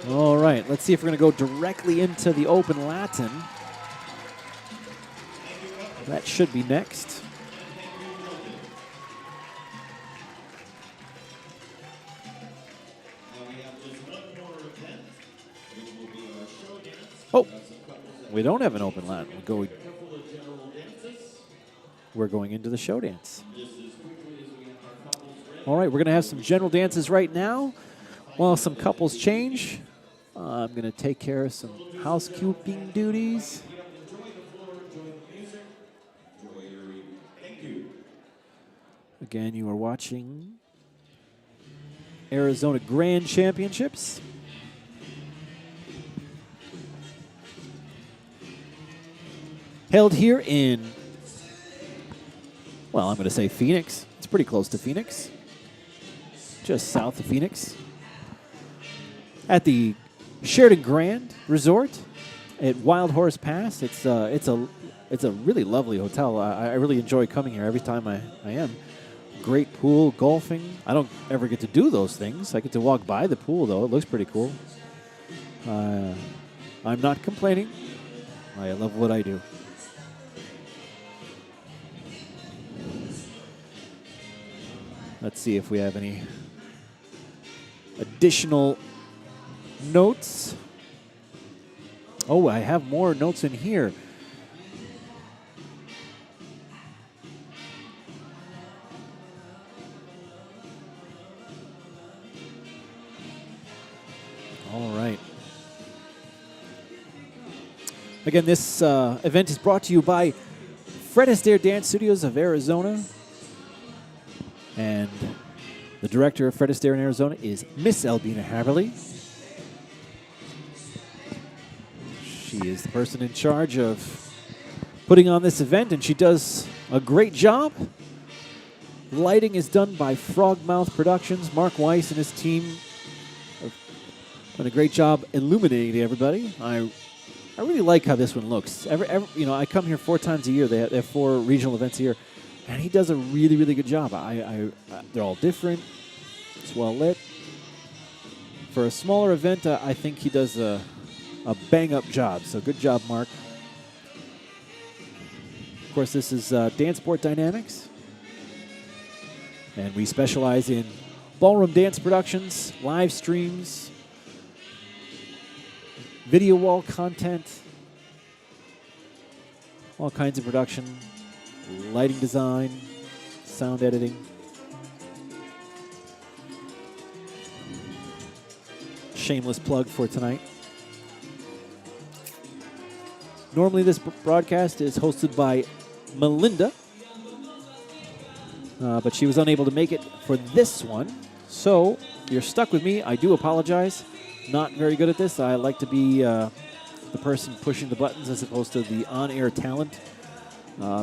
All right, let's see if we're going to go directly into the Open Latin. That should be next. Oh, we don't have an Open Latin. We're going into the show dance. All right, we're going to have some general dances right now while some couples change. I'm going to take care of some housekeeping duties. Again, you are watching Arizona Grand Championships. Held here in, well, I'm going to say Phoenix. It's pretty close to Phoenix. Just south of Phoenix. At the Sheridan Grand Resort at Wild Horse Pass. It's a really lovely hotel. I really enjoy coming here every time I am. Great pool, golfing. I don't ever get to do those things. I get to walk by the pool, though. It looks pretty cool. I'm not complaining. I love what I do. Let's see if we have any additional notes. Oh, I have more notes in here. All right. Again, this event is brought to you by Fred Astaire Dance Studios of Arizona. And the director of Fred Astaire in Arizona is Miss Albina Haverly. She is the person in charge of putting on this event, and she does a great job. Lighting is done by Frogmouth Productions. Mark Weiss and his team have done a great job illuminating everybody. I really like how this one looks. I come here 4 times a year. They have 4 regional events a year. And he does a really, really good job. They're all different. It's well lit. For a smaller event, I think he does a bang-up job. So good job, Mark. Of course, this is Danceport Dynamics. And we specialize in ballroom dance productions, live streams, video wall content, all kinds of production. Lighting design, sound editing. Shameless plug for tonight. Normally, this broadcast is hosted by Melinda, but she was unable to make it for this one. So you're stuck with me. I do apologize. Not very good at this. I like to be the person pushing the buttons as opposed to the on-air talent,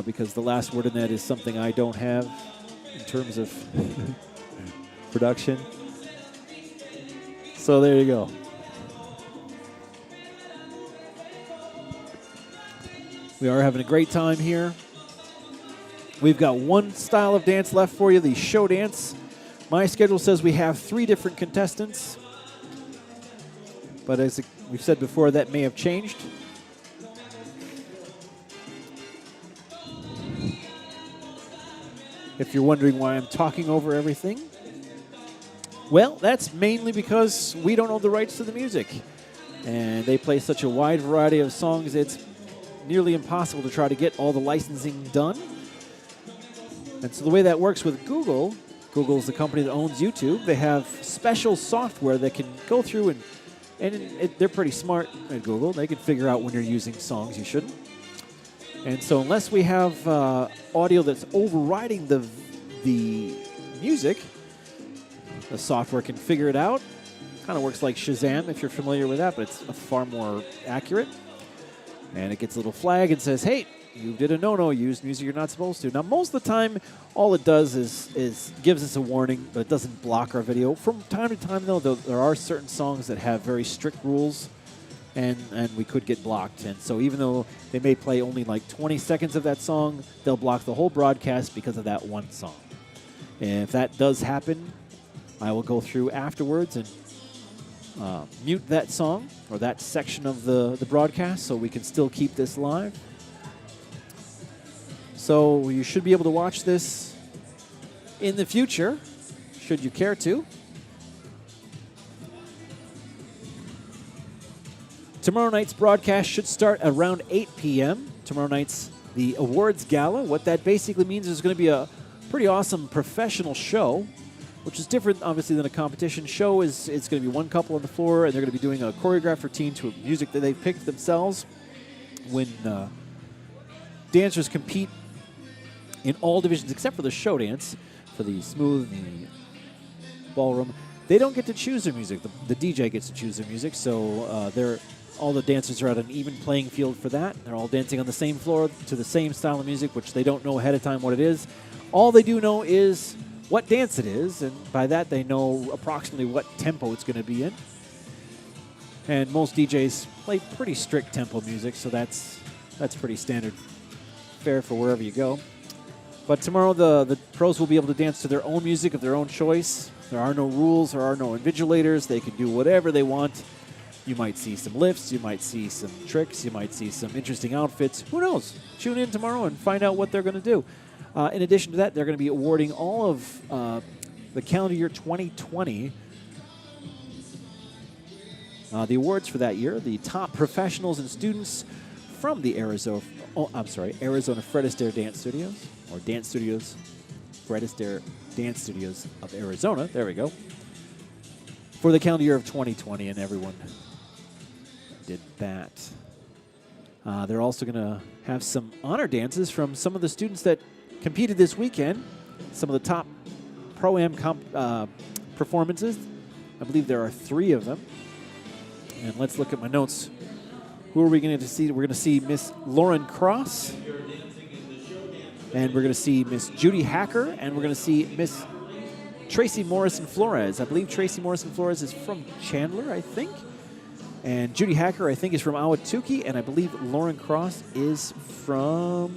because the last word in that is something I don't have in terms of production. So there you go. We are having a great time here. We've got one style of dance left for you, the show dance. My schedule says we have 3 different contestants, but as we've said before, that may have changed. If you're wondering why I'm talking over everything, well, that's mainly because we don't own the rights to the music. And they play such a wide variety of songs, it's nearly impossible to try to get all the licensing done. And so the way that works with Google is the company that owns YouTube. They have special software that can go through and they're pretty smart at Google. They can figure out when you're using songs you shouldn't. And so unless we have audio that's overriding the music, the software can figure it out. Kind of works like Shazam, if you're familiar with that, but it's far more accurate. And it gets a little flag and says, hey, you did a no-no, you used music you're not supposed to. Now, most of the time, all it does is gives us a warning, but it doesn't block our video. From time to time, though, there are certain songs that have very strict rules, and we could get blocked. And so even though they may play only like 20 seconds of that song, they'll block the whole broadcast because of that one song. And if that does happen, I will go through afterwards and mute that song or that section of the broadcast so we can still keep this live. So you should be able to watch this in the future, should you care to. Tomorrow night's broadcast should start around 8 p.m. Tomorrow night's the awards gala. What that basically means is going to be a pretty awesome professional show, which is different, obviously, than a competition show. It's going to be one couple on the floor, and they're going to be doing a choreographed routine to music that they've picked themselves. When dancers compete in all divisions except for the show dance, for the smooth, the ballroom, they don't get to choose their music. The DJ gets to choose their music, so all the dancers are at an even playing field for that. They're all dancing on the same floor to the same style of music, which they don't know ahead of time what it is. All they do know is what dance it is, and by that they know approximately what tempo it's going to be in. And most DJs play pretty strict tempo music, so that's pretty standard fare for wherever you go. But tomorrow the pros will be able to dance to their own music of their own choice. There are no rules, there are no invigilators. They can do whatever they want. You might see some lifts, you might see some tricks, you might see some interesting outfits. Who knows? Tune in tomorrow and find out what they're going to do. In addition to that, they're going to be awarding all of the calendar year 2020. The awards for that year, the top professionals and students from the Arizona Fred Astaire Dance Studios, or Dance Studios, Fred Astaire Dance Studios of Arizona. There we go. For the calendar year of 2020, and everyone did that. They're also going to have some honor dances from some of the students that competed this weekend. Some of the top Pro-Am performances. I believe there are 3 of them. And let's look at my notes. Who are we going to see? We're going to see Miss Lauren Cross. And we're going to see Miss Judy Hacker. And we're going to see Miss Tracy Morrison Flores. I believe Tracy Morrison Flores is from Chandler, I think. And Judy Hacker, I think, is from Ahwatukee. And I believe Lauren Cross is from...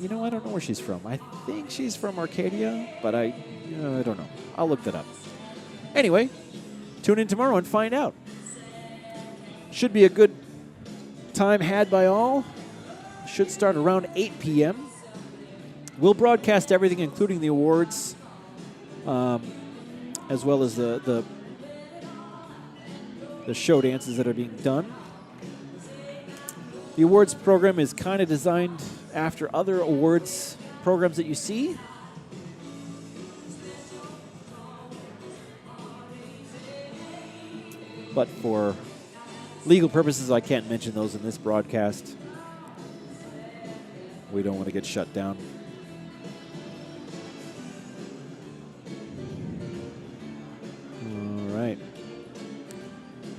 I don't know where she's from. I think she's from Arcadia, but I don't know. I'll look that up. Anyway, tune in tomorrow and find out. Should be a good time had by all. Should start around 8 p.m. We'll broadcast everything, including the awards, as well as the show dances that are being done. The awards program is kind of designed after other awards programs that you see. But for legal purposes, I can't mention those in this broadcast. We don't want to get shut down. All right.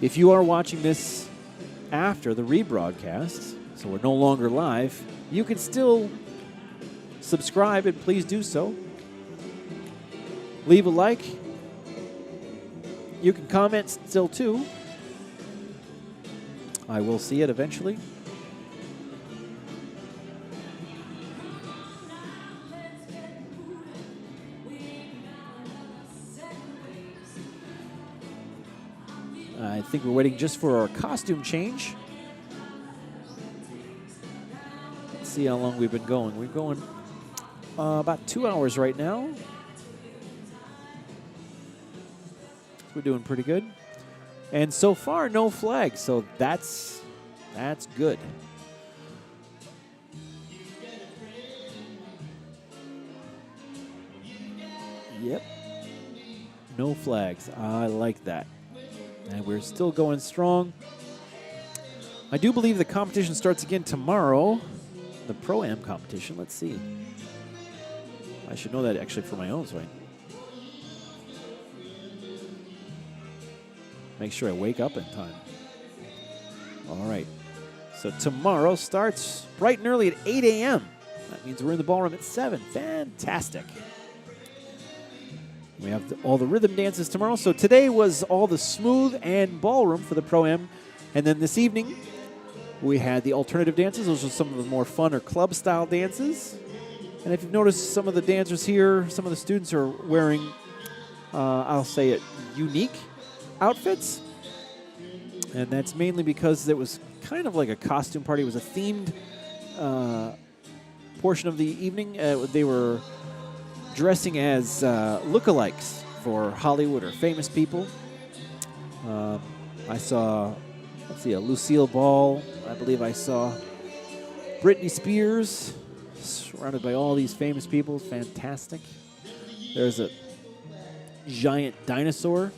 If you are watching this after the rebroadcast, so we're no longer live, you can still subscribe, and please do so. Leave a like. You can comment still too. I will see it eventually. I think we're waiting just for our costume change. Let's see how long we've been going. We're going about 2 hours right now. We're doing pretty good. And so far, no flags, so that's good. Yep. No flags. I like that. And we're still going strong. I do believe the competition starts again tomorrow. The Pro-Am competition. Let's see. I should know that actually for my own, so I make sure I wake up in time. All right. So tomorrow starts bright and early at 8 a.m. That means we're in the ballroom at 7. Fantastic. We have all the rhythm dances tomorrow. So today was all the smooth and ballroom for the Pro-Am. And then this evening, we had the alternative dances. Those are some of the more fun or club-style dances. And if you've noticed, some of the dancers here, some of the students are wearing, I'll say it, unique outfits. And that's mainly because it was kind of like a costume party. It was a themed portion of the evening. They were dressing as lookalikes for Hollywood or famous people. I saw, let's see, a Lucille Ball. I believe I saw Britney Spears, surrounded by all these famous people. Fantastic. There's a giant dinosaur.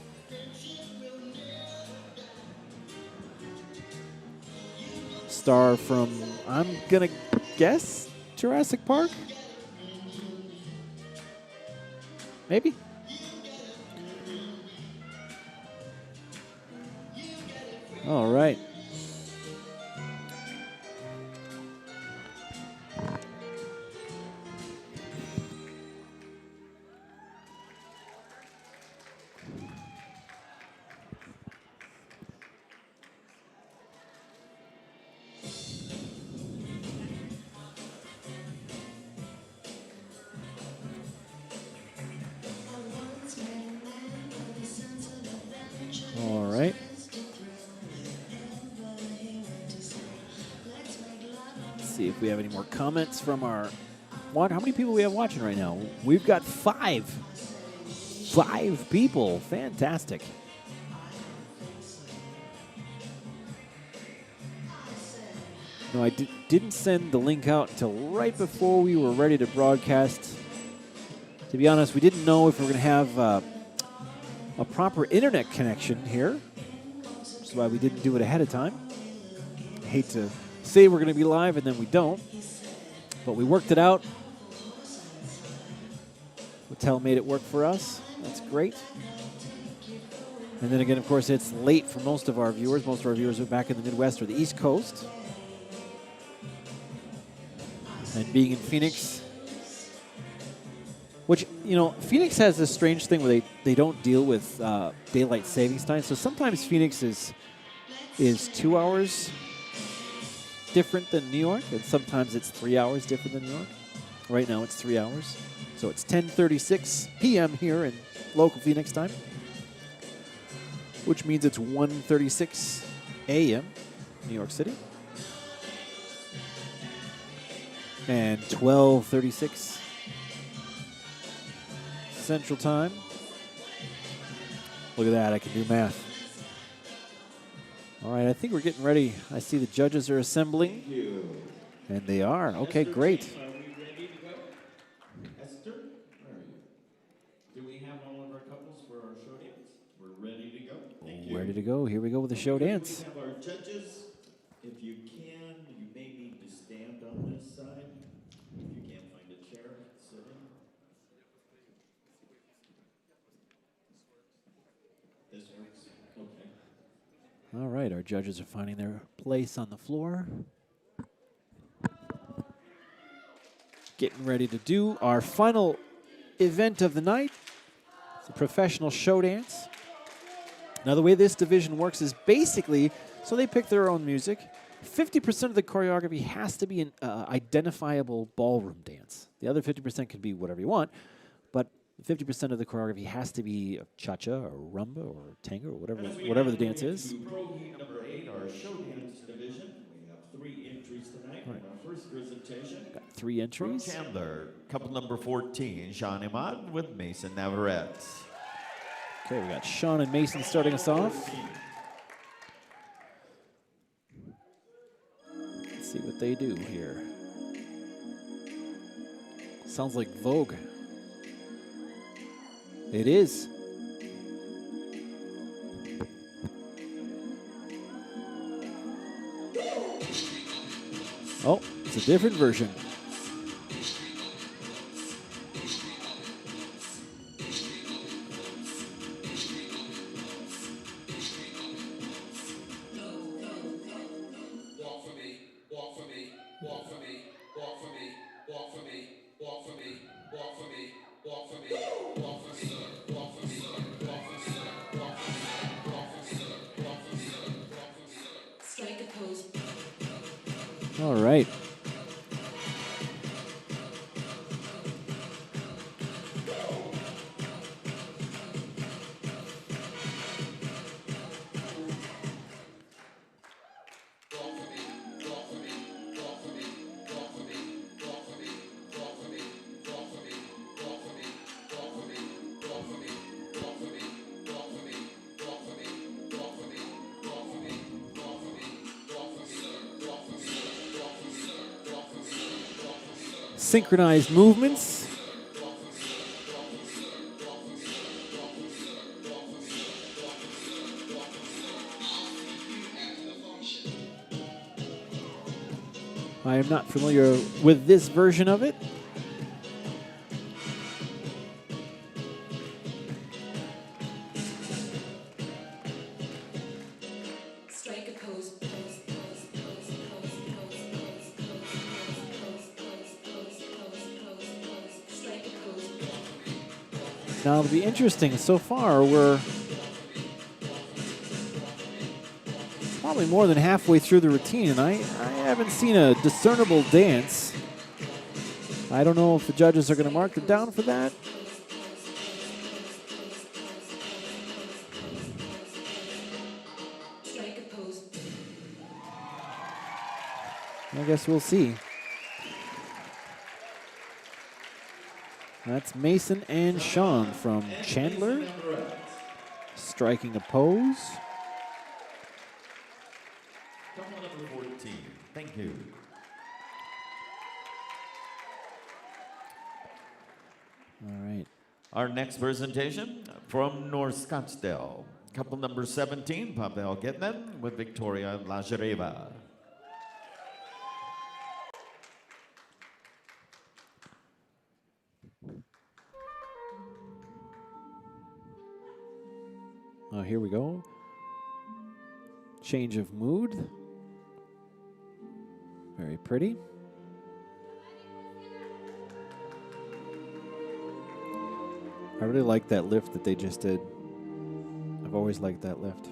Star from, I'm going to guess, Jurassic Park? Maybe? All right. All right. Let's see if we have any more comments from our... How many people we have watching right now? We've got 5. 5 people. Fantastic. No, I didn't send the link out until right before we were ready to broadcast. To be honest, we didn't know if we were going to have a proper internet connection here. That's why we didn't do it ahead of time. I hate to say we're going to be live and then we don't. But we worked it out. Hotel made it work for us. That's great. And then again, of course, it's late for most of our viewers. Most of our viewers are back in the Midwest or the East Coast. And being in Phoenix, which, you know, Phoenix has this strange thing where they don't deal with daylight savings time. So sometimes Phoenix is 2 hours different than New York, and sometimes it's 3 hours different than New York. Right now it's 3 hours. So it's 10:36 p.m. here in local Phoenix time, which means it's 1:36 a.m. New York City. And 12:36 Central Time. Look at that, I can do math. All right, I think we're getting ready. I see the judges are assembling. Thank you. And they are. Okay, great. Are we ready to go? Esther, where are you? Do we have all of our couples for our show dance? We're ready to go. Thank you. Ready to go. Here we go with the show dance. We have our judges, if you can, you may need to stand on this side. If you can't find a chair, sit in. This works? Okay. All right, our judges are finding their place on the floor. Getting ready to do our final event of the night. It's a professional show dance. Now, the way this division works is basically, so they pick their own music. 50% of the choreography has to be an identifiable ballroom dance. The other 50% can be whatever you want, but 50% of the choreography has to be cha-cha or rumba or tango or whatever the dance is. Pro Heat number 8, our show dance division. We have 3 entries tonight. Right. Our first presentation. Got 3 From entries. Chandler, couple number 14, Sean Imad with Mason Navarrete. Okay, we got Sean and Mason starting us off. Let's see what they do here. Sounds like Vogue. It is. Oh, it's a different version. All right. Synchronized movements. I am not familiar with this version of it. Now it'll be interesting. So far, we're probably more than halfway through the routine, and I haven't seen a discernible dance. I don't know if the judges are going to mark them down for that. I guess we'll see. That's Mason and Sean from Chandler, striking a pose. Couple number 14, thank you. All right. Our next presentation from North Scottsdale, couple number 17, Pavel Getman with Victoria Lajareva. Oh, here we go. Change of mood. Very pretty. I really like that lift that they just did. I've always liked that lift.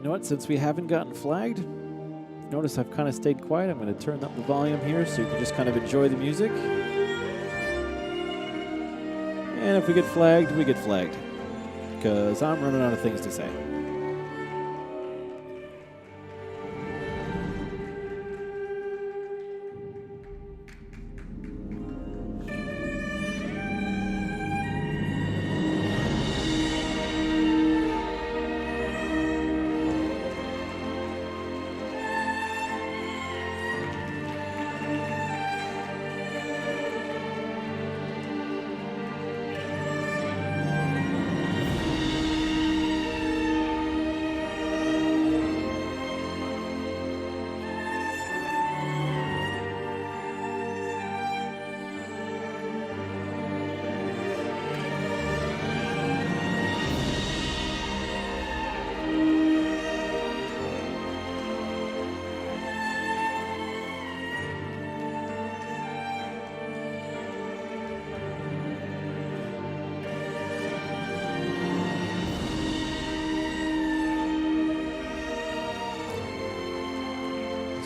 know what? Since we haven't gotten flagged, notice I've kind of stayed quiet. I'm going to turn up the volume here so you can just kind of enjoy the music. And if we get flagged, we get flagged. Because I'm running out of things to say.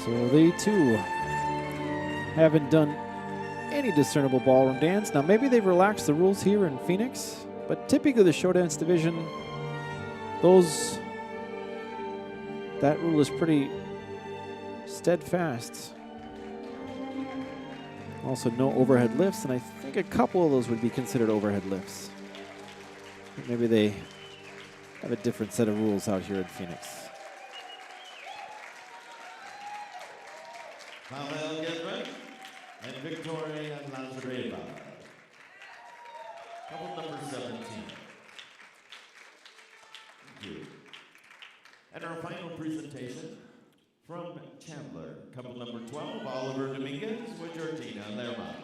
So they too haven't done any discernible ballroom dance. Now maybe they've relaxed the rules here in Phoenix, but typically the show dance division, that rule is pretty steadfast. Also no overhead lifts, and I think a couple of those would be considered overhead lifts. Maybe they have a different set of rules out here in Phoenix. Pavel Gedman and Victoria Lazareva. Couple number 17. Thank you. And our final presentation from Chandler, couple number 12, Oliver Dominguez with Georgina Lerma.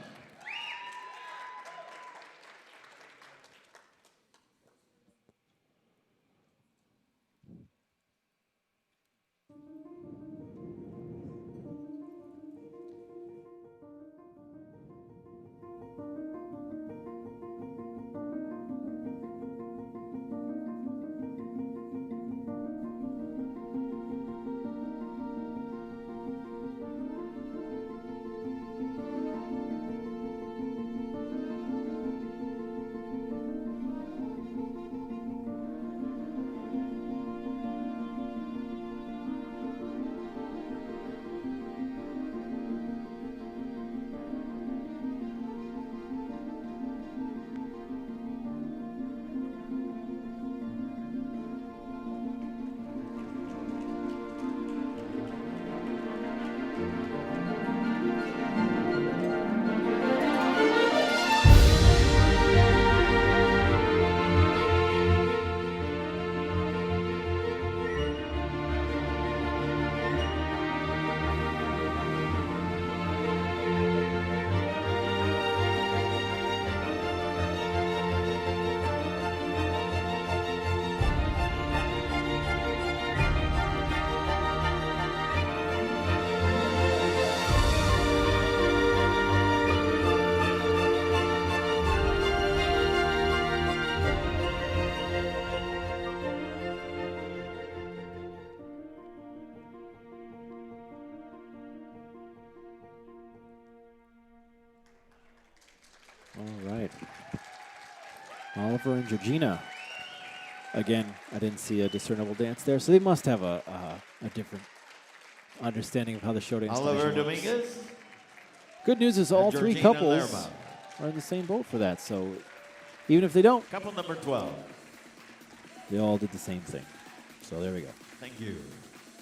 All right. Oliver and Georgina. Again, I didn't see a discernible dance there, so they must have a different understanding of how the show dance Oliver division works. Dominguez. Good news is all and three Georgina couples Lerma. are in the same boat for that, so even if they don't, Couple number 12. they all did the same thing. So there we go. Thank you.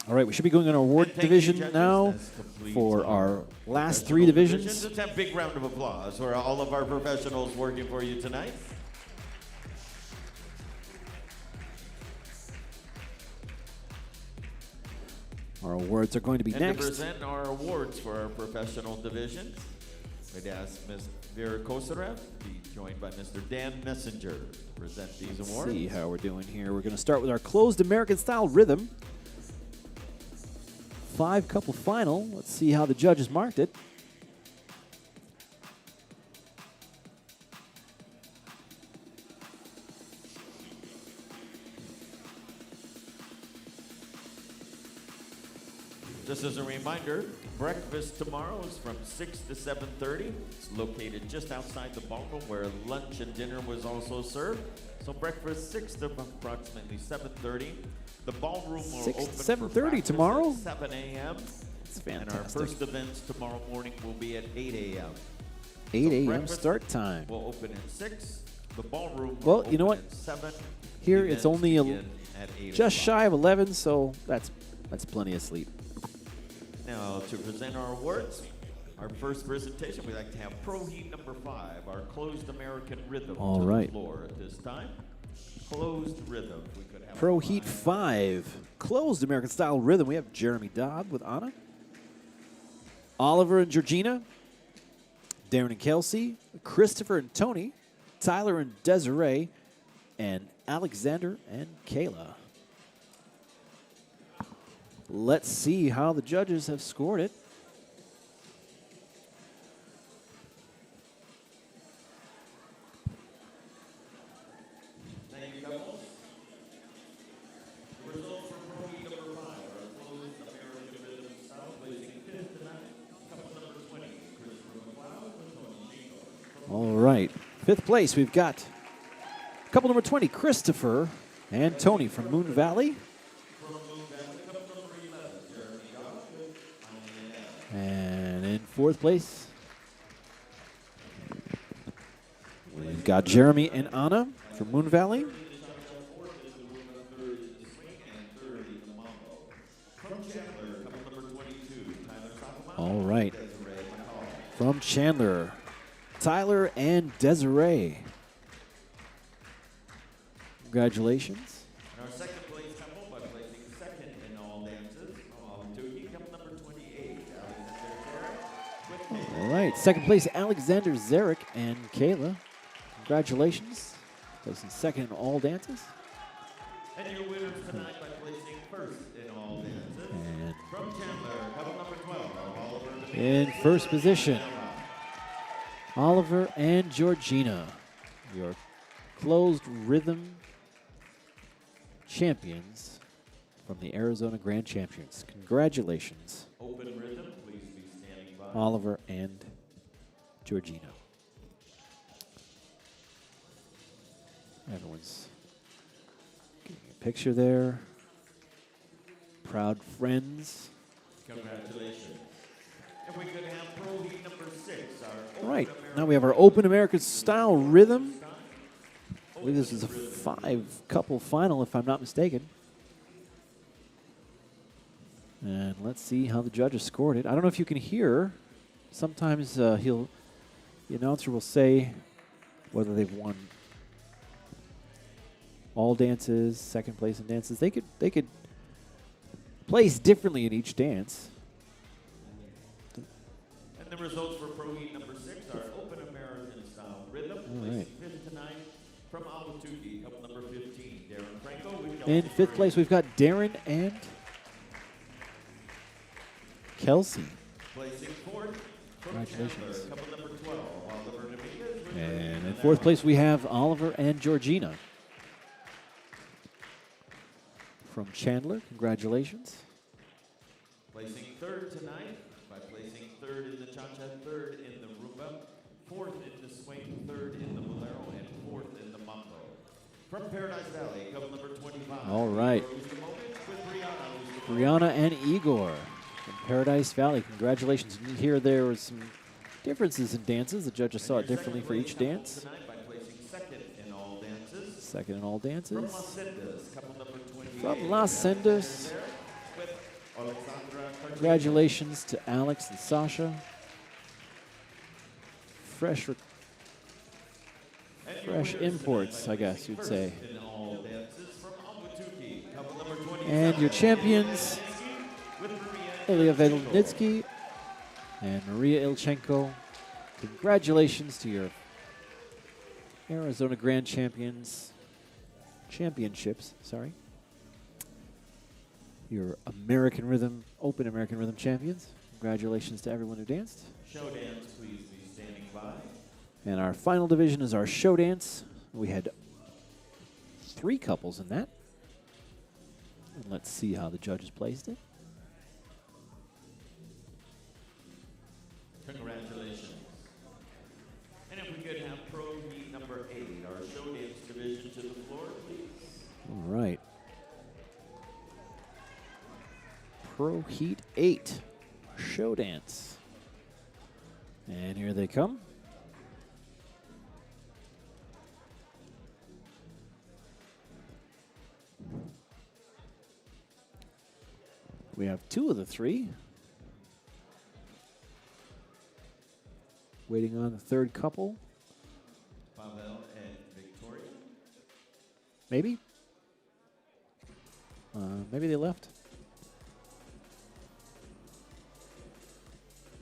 All right, we should be going on our award And thank you, division judges. now That's complete for our last professional three divisions. Let's have a big round of applause for all of our professionals working for you tonight. Our awards are going to be And next. to present our awards for our professional divisions, we'd ask Ms. Vera Kosarev to be joined by Mr. Dan Messenger to present these Let's awards. see how we're doing here. We're going to start with our closed American style rhythm. 5-couple final. Let's see how the judges marked it. Just as a reminder, breakfast tomorrow is from 6 to 7:30. It's located just outside the ballroom where lunch and dinner was also served. So breakfast 6 to approximately 7:30. The ballroom will 6 to open 7:30 for tomorrow? at 7 a.m. It's And our fantastic. first events tomorrow morning will be at 8 a.m. 8 a.m. breakfast start time. We'll open at 6. The ballroom Well, will you know open what? at 7. Here it's Events only begin at 8 just o'clock. shy of 11, so that's plenty of sleep. Now, to present our awards, our first presentation, we'd like to have Pro Heat number 5, our closed American rhythm All to right. the floor at this time. Closed rhythm. We could have Pro a Heat five. 5, closed American style rhythm. We have Jeremy Dodd with Anna, Oliver and Georgina, Darren and Kelsey, Christopher and Tony, Tyler and Desiree, and Alexander and Kayla. Let's see how the judges have scored it. Thank you, couples. The results from Pro Heat number 5 are closed American rhythm style, placing 5th tonight. Couple number 20, Christopher McLeod and Tony Shingo. All right. 5th place, we've got couple number 20, Christopher and Tony from Moon Valley. From Moon Valley, couple number 11, Jeremy Dodd and And in 4th place, we've got Jeremy and Anna from Moon Valley. All right. From Chandler, Tyler and Desiree. Congratulations. And our second place couple, by placing second in all dances, Tuki, couple number 28, Alexander with Kayla. All right. 2nd place, Alexander Zarek and Kayla. Congratulations. Placing 2nd in all dances. And your winners tonight by placing first in all dances. And From Chandler, couple number 12, Oliver. in 1st position, Oliver and Georgina, your closed rhythm champions from the Arizona Grand Champions. Congratulations, Open rhythm, please be standing by. Oliver and Georgina. Everyone's getting a picture there. Proud friends. Congratulations. If we could have Pro Heat number 6, our All right, Open now we have our Open American Style Rhythm. I believe this is a 5-couple final, if I'm not mistaken. And let's see how the judges scored it. I don't know if you can hear. Sometimes the announcer will say whether they've won all dances, 2nd place in dances. They could place differently in each dance. And the results for Pro Heat number 6 are Open American Style Rhythm, placing right. 5th tonight from Awatuki, couple number 15, Darren Franco with In Kelsey 5th place, we've got Darren and Kelsey. Placing 4th from Congratulations. Chandler, couple number 12, Oliver Dominguez with And in Virginia 4th place, we have Oliver and Georgina. From Chandler, congratulations. Placing 3rd tonight by placing 3rd in the cha-cha, 3rd in the rumba, 4th in the swing, 3rd in the bolero, and 4th in the mambo. From Paradise Valley, couple number 25. All right. Igor Uzdemowicz with Brianna Brianna and Igor from Paradise Valley, congratulations. You hear there was some differences in dances. The judges saw it differently for each dance. tonight by placing 2nd in all dances. 2nd in all From dances. Las Sendas, couple number 28. From Las Sendas, With Alexandra Cartagena. congratulations to Alex and Sasha. Fresh And your fresh winners imports, tonight I by guess placing you'd say. first in all dances from Awatuki, couple number 27. And your champions, with Maria Ilya Ilchenko. Vedlnitsky and Maria Ilchenko. Congratulations to your Arizona Grand Championships, sorry. Your American Rhythm, Open American Rhythm champions. Congratulations to everyone who danced. Show dance, please be standing by. And our final division is our show dance. We had 3 couples in that. And let's see how the judges placed it. lead our show dance division to the floor, please. All right. Pro Heat 8 show dance. And here they come. We have 2 of the 3. Waiting on the third couple. Pavel and Victoria. Maybe? Maybe they left.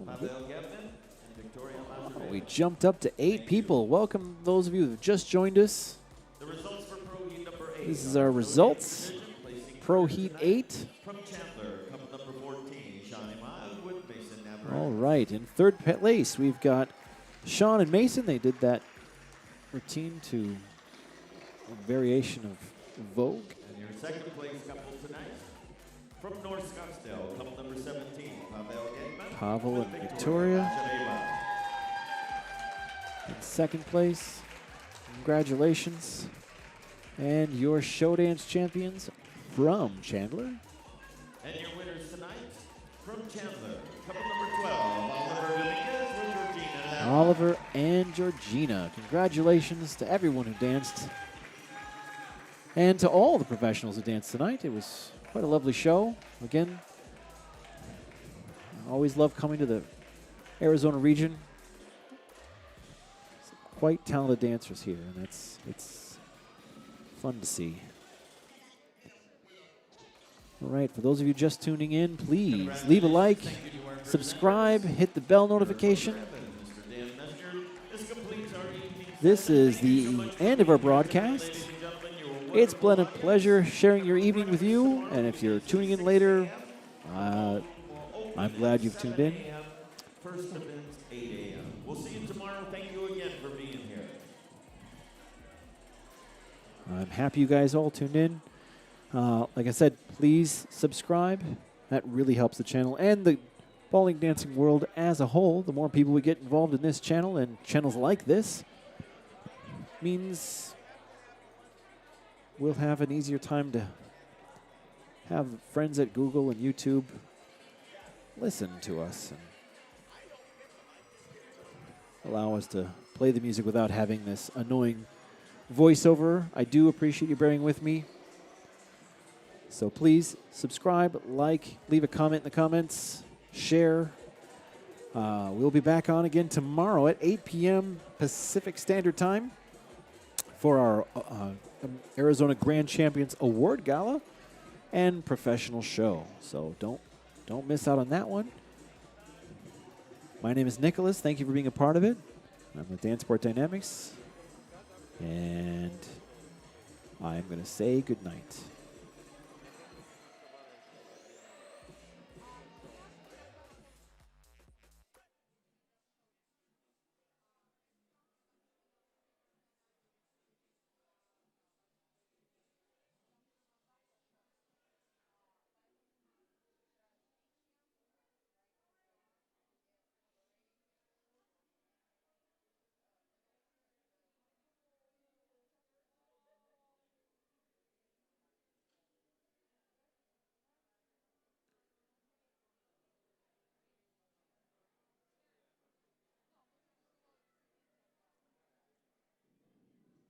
Pavel Gevin and Victoria Lazarev. We jumped up to 8 people. Welcome those of you who have just joined us. The results for Pro Heat number 8. This is our results. Pro Heat 8. From Chandler, couple number 14, Shawnee Miles with Mason Navarrete. All right, in third place, we've got Sean and Mason. They did that routine to a variation of Vogue. And your second place couple tonight, from North Scottsdale, couple number 17, Pavel Gedman. Pavel with and Victoria. Shadeva. In second place, congratulations. And your show dance champions from Chandler. And your winners tonight, from Chandler, couple number 12, Oliver Dominguez with Georgina. Oliver and Georgina. Congratulations to everyone who danced. And to all the professionals who danced tonight. It was quite a lovely show. Again, I always love coming to the Arizona region. Quite talented dancers here, and it's fun to see. All right, for those of you just tuning in, please leave a like, subscribe, hit the bell notification. This is the end of our broadcast. It's been a pleasure sharing your evening with you, and if you're tuning in later, I'm glad you've tuned in. First event, 8 a.m. We'll see you tomorrow. Thank you again for being here. I'm happy you guys all tuned in. Like I said, please subscribe. That really helps the channel and the bowling dancing world as a whole. The more people we get involved in this channel and channels like this means we'll have an easier time to have friends at Google and YouTube listen to us and allow us to play the music without having this annoying voiceover. I do appreciate you bearing with me. So please subscribe, like, leave a comment in the comments, share. We'll be back on again tomorrow at 8 p.m. Pacific Standard Time for our Arizona Grand Champions Award Gala and professional show. So don't miss out on that one. My name is Nicholas. Thank you for being a part of it. I'm with Dance Sport Dynamics. And I'm going to say good night.